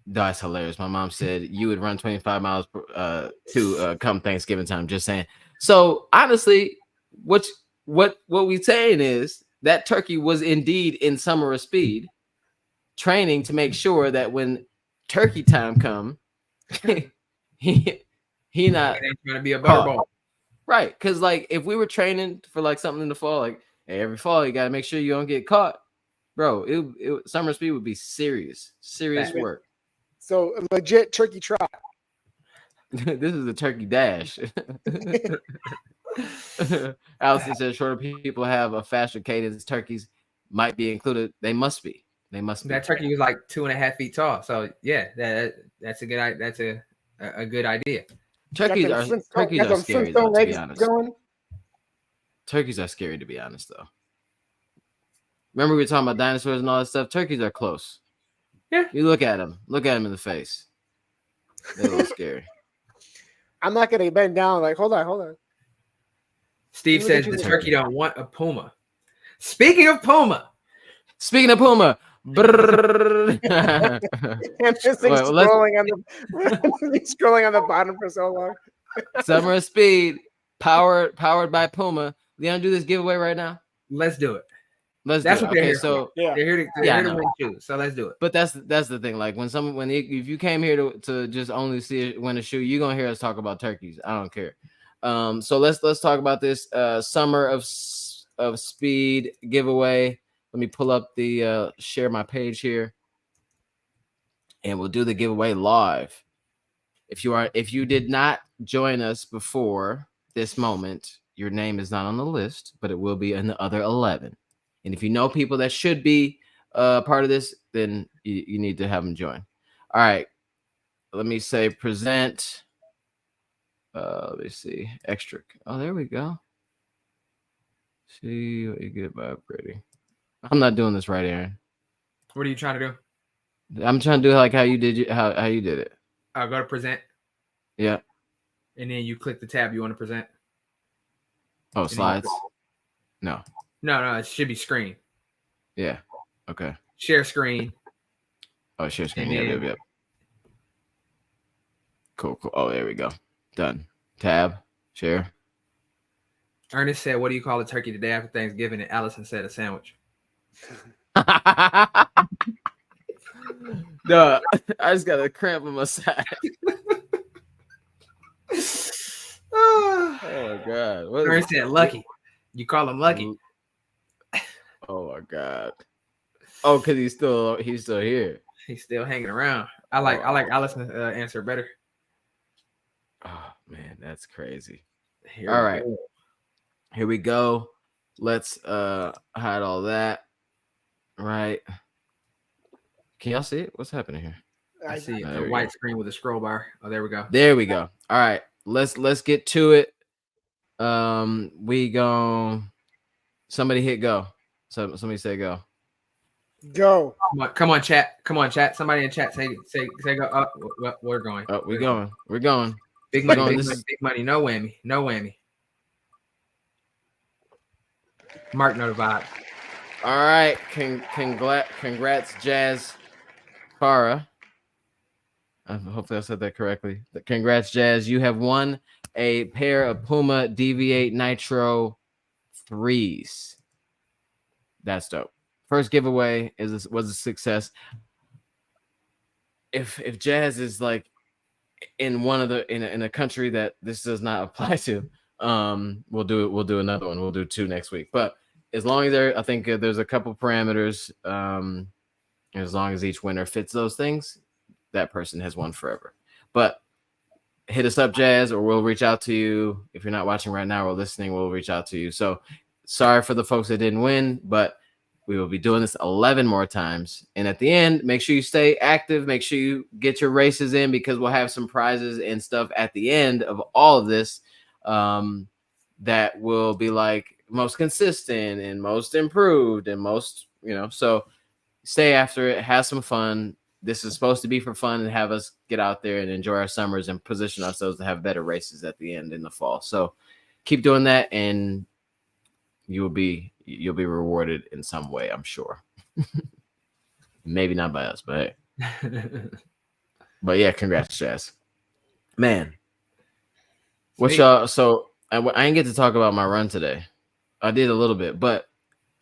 That's hilarious. My mom said you would run 25 miles to come Thanksgiving time. Just saying. So honestly, what we saying is that turkey was indeed in summer of speed, training to make sure that when turkey time come, he not It ain't trying to be a Caught. butterball. right. Because like if we were training for like something in the fall, like hey, every fall you gotta make sure you don't get caught, bro. It summer speed would be serious Fact. work. So a legit turkey trot. This is a turkey dash. Allison says shorter people have a faster cadence. Turkeys might be included. They must be. That turkey was like 2.5 feet tall. So yeah, that's a good. That's a good idea. Turkeys Got them are got them scary Flintstone though, to be legs honest. going. Turkeys are scary to be honest though. Remember we were talking about dinosaurs and all that stuff. Turkeys are close. Yeah. You look at them in the face. They're a little scary. I'm not gonna bend down. Like, hold on. Steve Let me says get the you turkey don't want a puma. Speaking of puma, Speaking of Puma, brrrr. And this thing's Well, let's- scrolling on the scrolling on the bottom for so long. Summer of Speed, powered by Puma. Leon, do this giveaway right now. let's do it. Let's That's do what it. they're Okay, here so Yeah. They're here Yeah, I to know. win shoes. So let's do it. but that's the thing. Like if you came here to just only see it win a shoe, you're gonna hear us talk about turkeys. I don't care. So let's talk about this Summer of Speed giveaway. Let me pull up the share my page here, and we'll do the giveaway live. If you did not join us before this moment, your name is not on the list, but it will be in the other 11. And if you know people that should be part of this, then you need to have them join. All right. Let me say present. Let me see. Extra. Oh, there we go. See what you get by pretty. I'm not doing this right, Aaron. What are you trying to do? I'm trying to do like how you did how you did it. Go to present, Yeah. and then you click the tab you want to present. Oh, slides. No. No, it should be screen. Yeah. Okay. Share screen. Oh, share screen. And Yeah, then- yep. Cool. Oh, there we go. Done. Tab. Share. Ernest said, "What do you call a turkey the day after Thanksgiving?" And Allison said, "A sandwich." No, I just got a cramp in my side. Oh my god. What is- Ernest said, "Lucky." You call him Lucky. Oh my god. Oh, because he's still here. He's still hanging around. I like Allison's answer better. Oh man, that's crazy. Here All we right. go. Here we go. Let's hide all that. Right. Can y'all see it? What's happening here? I see There a we white go. screen with a scroll bar. Oh, there we go. There we go. All right. Let's get to it. We go. Somebody hit go. So somebody say go. Go. Come on, chat. Come on, chat. Somebody in chat say go up. We're going. Oh, we're going. We're going. Big We're money, going. big This money, is- big money. No whammy. No whammy. Mark know the vibe. All right. Congrats, Jazz Farah. Hopefully I said that correctly. Congrats, Jazz. You have won a pair of Puma DV8 Nitro 3s. That's dope. First giveaway was a success. If Jazz is like in one of the in a country that this does not apply to, we'll do another one. We'll do 2 next week. But as long as I think there's a couple parameters. As long as each winner fits those things, that person has won forever. But hit us up, Jazz, or we'll reach out to you. If you're not watching right now or listening, we'll reach out to you. So sorry for the folks that didn't win, but we will be doing this 11 more times. And at the end, make sure you stay active. Make sure you get your races in, because we'll have some prizes and stuff at the end of all of this that will be like most consistent and most improved and most, so stay after it. Have some fun. This is supposed to be for fun and have us get out there and enjoy our summers and position ourselves to have better races at the end in the fall. So keep doing that, and you'll be rewarded in some way, I'm sure. Maybe not by us, but hey. But yeah, congrats, Jazz. Man, what's y'all? So I didn't get to talk about my run today. I did a little bit, but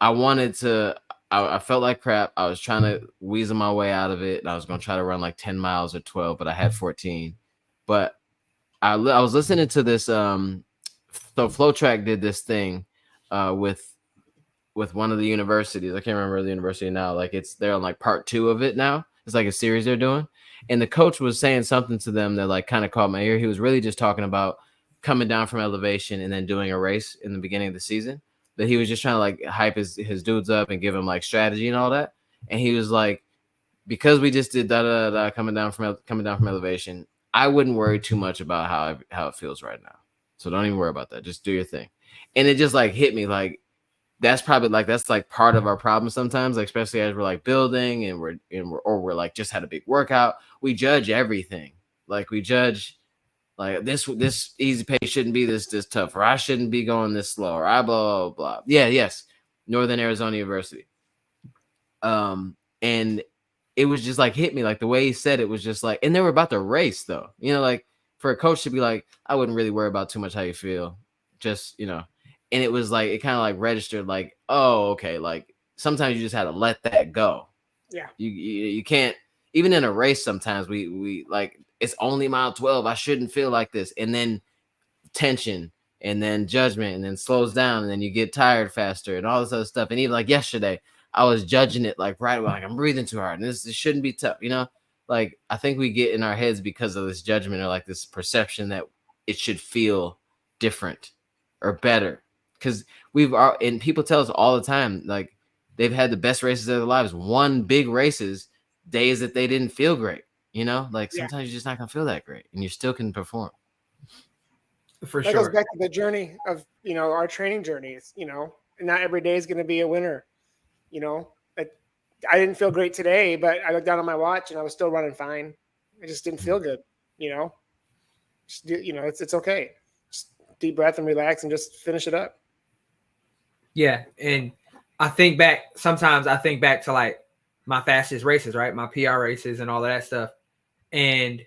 I wanted to. I felt like crap. I was trying to weasel my way out of it, and I was going to try to run like 10 miles or 12, but I had 14. But I was listening to this. So FlowTrack did this thing with one of the universities. I can't remember the university now. Like they're on like part 2 of it now. It's like a series they're doing. And the coach was saying something to them that like kind of caught my ear. He was really just talking about coming down from elevation and then doing a race in the beginning of the season. That he was just trying to like hype his dudes up and give him like strategy and all that. And he was like, because we just did coming down from elevation, I wouldn't worry too much about how it feels right now. So don't even worry about that. Just do your thing. And it just like hit me like that's part of our problem sometimes, like especially as we're like building and we're like just had a big workout. We judge everything. Like we judge like this easy pace shouldn't be this tough, or I shouldn't be going this slow, or I blah blah blah. Yeah, yes. Northern Arizona University. And it was just like hit me like the way he said it was just like, and they were about to race though. Like for a coach to be like, I wouldn't really worry about too much how you feel. Just, and it was like it kind of like registered like, oh, okay, like sometimes you just had to let that go. Yeah. You can't, even in a race, sometimes we like it's only mile 12. I shouldn't feel like this. And then tension and then judgment and then slows down and then you get tired faster and all this other stuff. And even like yesterday, I was judging it like right away, like I'm breathing too hard and this shouldn't be tough, Like I think we get in our heads because of this judgment or like this perception that it should feel different or better. Because and people tell us all the time, like they've had the best races of their lives, won big races, days that they didn't feel great. Like sometimes you're just not gonna feel that great, and you still can perform. For that sure. goes back to the journey of our training journeys. Not every day is going to be a winner. I didn't feel great today, but I looked down on my watch and I was still running fine. I just didn't feel good. It's okay. Just deep breath and relax and just finish it up. Yeah, and sometimes I think back to like my fastest races, right? My PR races and all of that stuff. And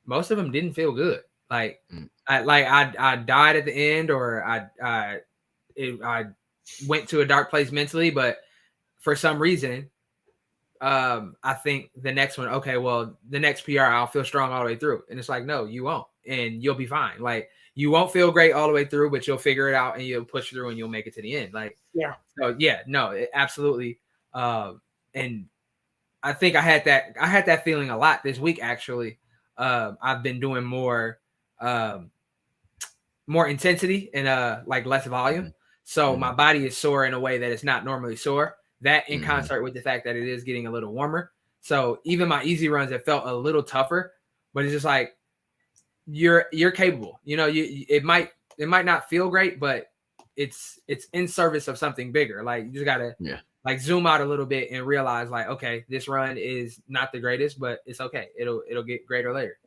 most of them didn't feel good. Like, I died at the end, or I went to a dark place mentally, but for some reason, I think the next one, okay, well, the next PR, I'll feel strong all the way through. And it's like, no, you won't. And you'll be fine. Like, you won't feel great all the way through, but you'll figure it out and you'll push through and you'll make it to the end. Like, Yeah. So yeah, no, absolutely. And I think I had that feeling a lot this week, actually. I've been doing more intensity and like less volume. So my body is sore in a way that it's not normally sore. That in concert with the fact that it is getting a little warmer. So even my easy runs have felt a little tougher, but it's just like you're capable. You know, it might not feel great, but it's in service of something bigger. Like, you just gotta like zoom out a little bit and realize, like, okay, this run is not the greatest, but it's okay. It'll get greater later.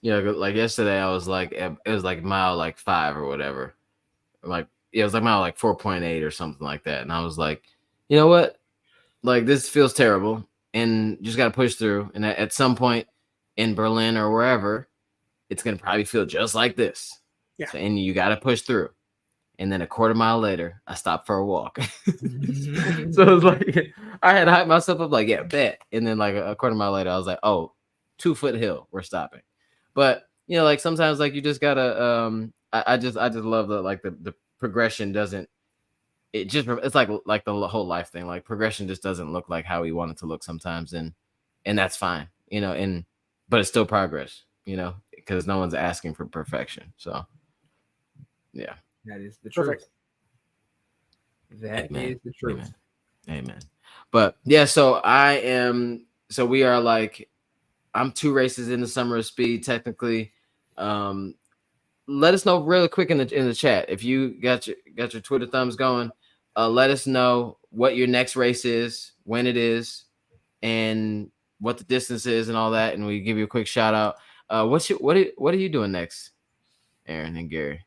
Yeah, like yesterday I was like, it was like mile like 5 or whatever. Like, it was like mile like 4.8 or something like that. And I was like, you know what? Like, this feels terrible, and you just got to push through. And at some point in Berlin or wherever, it's going to probably feel just like this. Yeah. So, and you got to push through. And then a quarter mile later, I stopped for a walk. So it was like, I had hyped myself up like, yeah, bet. And then like a quarter mile later, I was like, oh, 2-foot hill, we're stopping. But, you know, like sometimes like you just gotta, I just love that, like the progression doesn't, it's like the whole life thing. Like, progression just doesn't look like how we want it to look sometimes. And that's fine, you know, but it's still progress, you know, because no one's asking for perfection. So yeah. That is the truth. Perfect. That is the truth. Amen. But yeah, so we are like, I'm 2 races in the Summer of Speed technically. Let us know really quick in the chat if you got your Twitter thumbs going. Let us know what your next race is, when it is, and what the distance is, and all that. And we give you a quick shout out. What are you doing next, Aaron and Gary?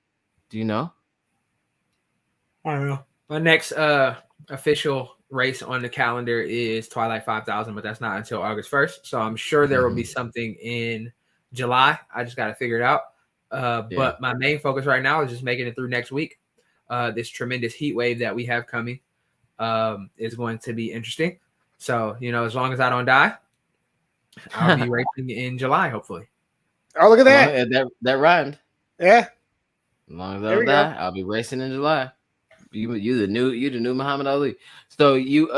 Do you know? I don't know. My next official race on the calendar is Twilight 5000, but that's not until August 1st. So I'm sure there will be something in July. I just got to figure it out. But my main focus right now is just making it through next week. This tremendous heat wave that we have coming is going to be interesting. So, you know, as long as I don't die, I'll be racing in July, hopefully. Oh, look at that. That rhymed. Yeah. As long as I don't die, I'll be racing in July. You the new Muhammad Ali. So you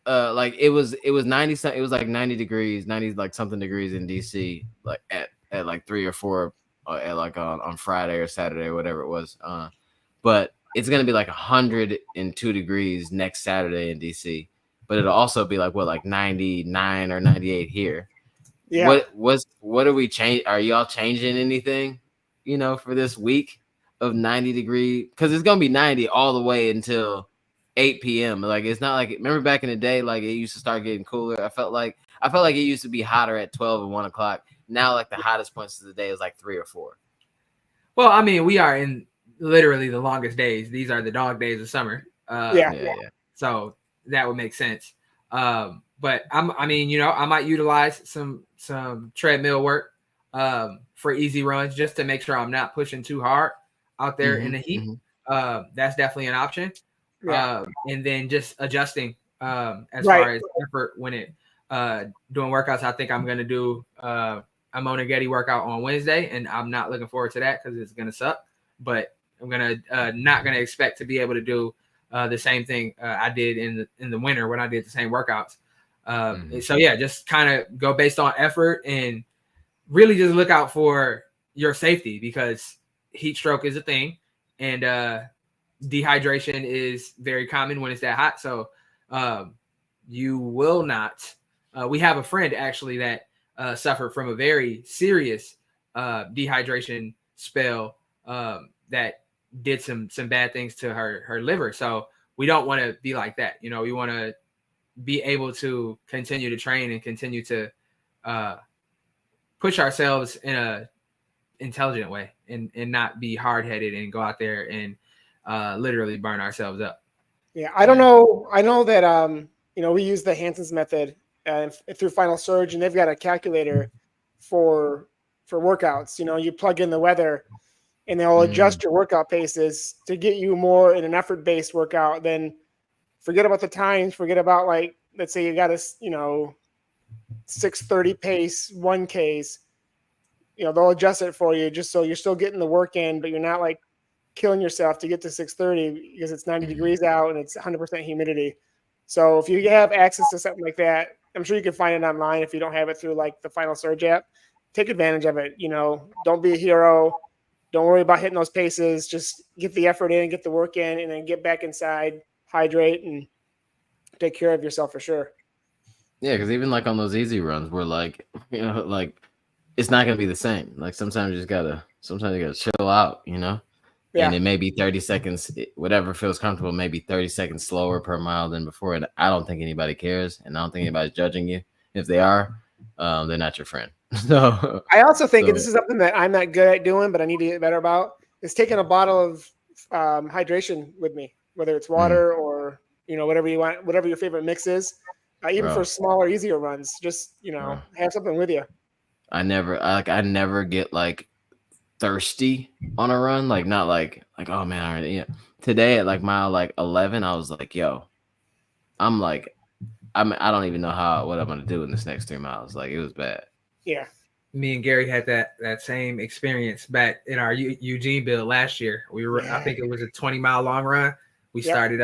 like it was 90 something, it was like 90 degrees, 90 like something degrees in DC, like at like 3 or 4 at like on Friday or Saturday or whatever it was. But it's gonna be like 102 degrees next Saturday in DC. But it'll also be like 99 or 98 here. Yeah. What are we change? Are y'all changing anything, you know, for this week of 90 degree? Because it's gonna be 90 all the way until 8 p.m. Like, it's not like, remember back in the day, like it used to start getting cooler. I felt like it used to be hotter at 12 and 1 o'clock. Now, like, the hottest points of the day is like 3 or 4. Well, I mean, we are in literally the longest days. These are the dog days of summer. Yeah. So that would make sense. But I mean, you know, I might utilize some treadmill work for easy runs just to make sure I'm not pushing too hard out there in the heat. That's definitely an option. Yeah. And then just adjusting as far as effort when it doing workouts. I think I'm gonna do a Mona Getty workout on Wednesday, and I'm not looking forward to that because it's gonna suck. But I'm gonna not gonna expect to be able to do the same thing I did in the winter when I did the same workouts. So yeah, just kind of go based on effort and really just look out for your safety, because heat stroke is a thing, and dehydration is very common when it's that hot. So you will not. We have a friend actually that suffered from a very serious dehydration spell that did some bad things to her liver. So we don't want to be like that. You know, we want to be able to continue to train and continue to push ourselves in a intelligent way and not be hard-headed and go out there and literally burn ourselves up. Yeah, I don't know. I know that we use the Hanson's method through Final Surge, and they've got a calculator for workouts. You plug in the weather, and they'll adjust your workout paces to get you more in an effort-based workout. Then forget about the times. Forget about, like, let's say you got a 6:30 pace 1Ks. They'll adjust it for you just so you're still getting the work in, but you're not like killing yourself to get to 6:30 because it's 90 degrees out and it's 100% humidity. So if you have access to something like that, I'm sure you can find it online if you don't have it through like the Final Surge app. Take advantage of it. Don't be a hero. Don't worry about hitting those paces. Just get the effort in, get the work in, and then get back inside, hydrate, and take care of yourself for sure. Yeah, because even like on those easy runs, we're like, like it's not gonna be the same. Like sometimes you gotta chill out, Yeah. And it may be 30 seconds, whatever feels comfortable, maybe 30 seconds slower per mile than before. And I don't think anybody cares, and I don't think anybody's judging you. If they are, they're not your friend. So I also think this is something that I'm not good at doing, but I need to get better about, is taking a bottle of hydration with me, whether it's water or whatever you want, whatever your favorite mix is. Even for smaller, easier runs, just have something with you. I never get like thirsty on a run, like not like oh man, already. Yeah. Today at like mile like 11, I was like, yo, I don't even know what I'm gonna do in this next 3 miles. Like it was bad. Yeah. Me and Gary had that same experience back in our Eugene build last year. We were, I think it was a 20-mile long run. We started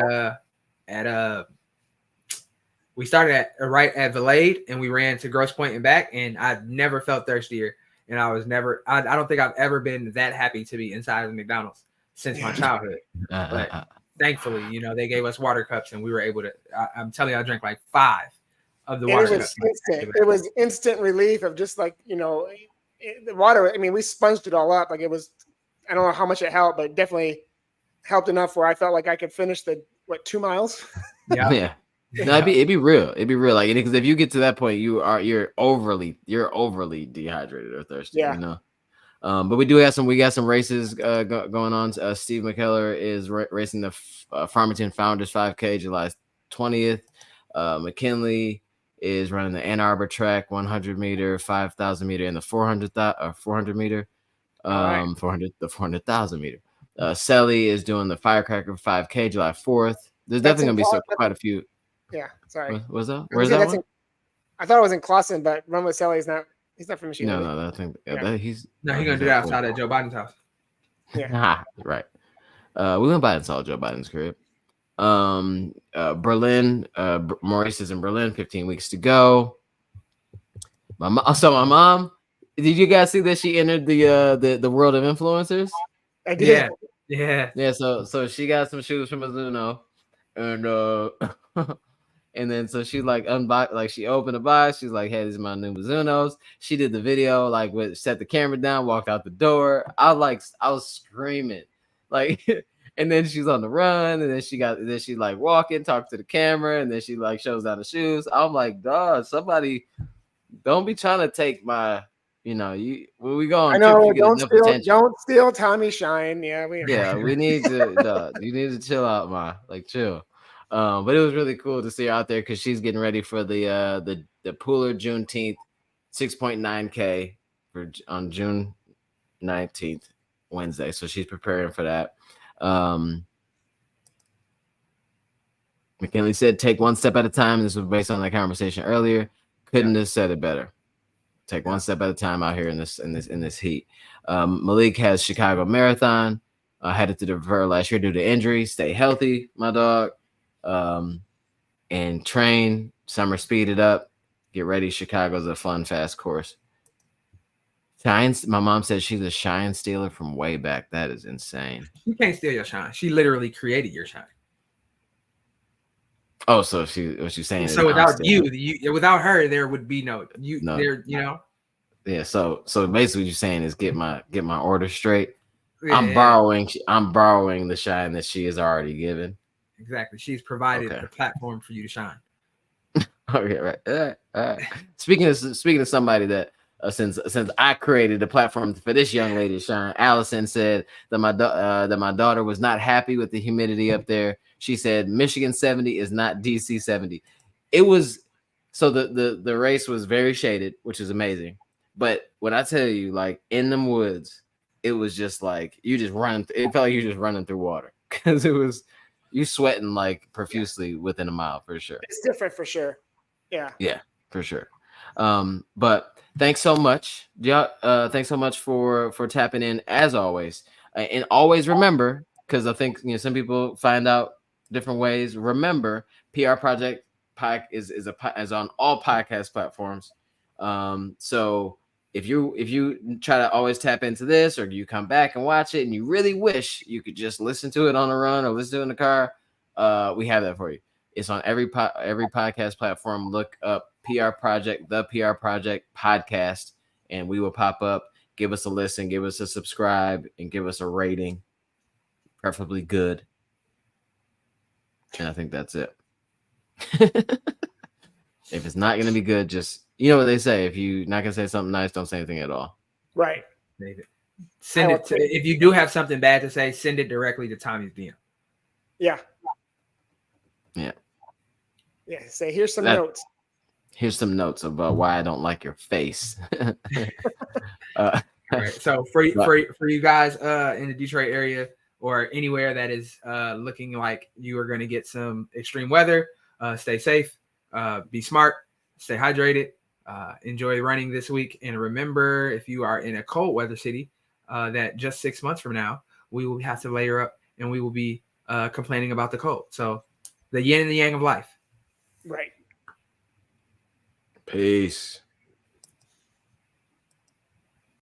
right at Valade, and we ran to Grosse Pointe and back, and I've never felt thirstier. And I don't think I've ever been that happy to be inside of McDonald's since my childhood. But thankfully, they gave us water cups, and we were able to. I'm telling you, I drank like 5 of the water cups. It was instant relief of just like the water. I mean, we sponged it all up. Like it was. I don't know how much it helped, but it definitely helped enough where I felt like I could finish the 2 miles. Yeah. No, it'd be real. It'd be real. Like, because if you get to that point, you're overly dehydrated or thirsty. Yeah. But we got some races going on. Steve McKellar is racing the Farmington Founders 5K July 20th. McKinley is running the Ann Arbor Track 100 meter, 5,000 meter, and the 400 meter, 400,000 meter. Selly is doing the Firecracker 5K July 4th. There's definitely gonna be quite a few. Yeah, sorry. What's that? Where's that one? I thought it was in Clausen, but Run with Sally he's not from Michigan. No, I think he's gonna do that outside of Joe Biden's house. Yeah. Right. We went by and saw Joe Biden's crib. Berlin, Maurice is in Berlin, 15 weeks to go. My mom, did you guys see that she entered the world of influencers? I did. Yeah. So she got some shoes from Mizuno, and and then so she she opened the box. She's like, "Hey, these are my new Mizunos." She did the video, set the camera down, walked out the door. I was screaming, and then she's on the run, and then she walking, talk to the camera, and then she shows down the shoes. I'm like, dog, somebody don't be trying to take my. Where we going? I know. Don't steal Tommy Shine. Yeah, we need to. You need to chill out, ma. Chill. But it was really cool to see her out there because she's getting ready for the Pooler Juneteenth 6.9K on June 19th, Wednesday. So she's preparing for that. McKinley said, "Take one step at a time." This was based on that conversation earlier. Couldn't have said it better. Take one step at a time out here in this heat. Malik has Chicago Marathon. Headed to the River last year due to injury. Stay healthy, my dog. And train. Summer speeded up. Get ready. Chicago's a fun, fast course. My mom said she's a shine stealer from way back. That is insane. You can't steal your shine. She literally created your shine. Oh, so what she's saying? So without without her, there would be no. There. Yeah. So basically, what you're saying is get my order straight. Yeah, I'm borrowing the shine that she has already given. Exactly. She's provided the platform for you to shine. Okay. Right. All right. Speaking of somebody that since I created the platform for this young lady to shine, Allison said that my daughter was not happy with the humidity up there. She said Michigan 70 is not DC 70. it was so the race was very shaded, which is amazing. But when I tell you, like in them woods, it was just like you just run. It felt like you just running through water because it was you sweating like profusely within a mile for sure. It's different for sure. Yeah. Yeah, for sure. But thanks so much. Thanks so much for tapping in as always. And always remember, because I think some people find out different ways. Remember, PR Project is on all podcast platforms. So if you try to always tap into this, or you come back and watch it, and you really wish you could just listen to it on the run or listen to it in the car, we have that for you. It's on every podcast platform. Look up PR Project, the PR Project podcast, and we will pop up. Give us a listen, give us a subscribe, and give us a rating, preferably good. And I think that's it. If it's not going to be good, just, what they say. If you're not going to say something nice, don't say anything at all. Right. Send it if you do have something bad to say, send it directly to Tommy's DM. Yeah. Yeah. Yeah. Say, here's some notes. Here's some notes about why I don't like your face. All right. So for you guys in the Detroit area or anywhere that is looking like you are going to get some extreme weather, stay safe, be smart, stay hydrated, enjoy running this week. And remember, if you are in a cold weather city, that just 6 months from now, we will have to layer up and we will be complaining about the cold. So the yin and the yang of life. Right. Peace.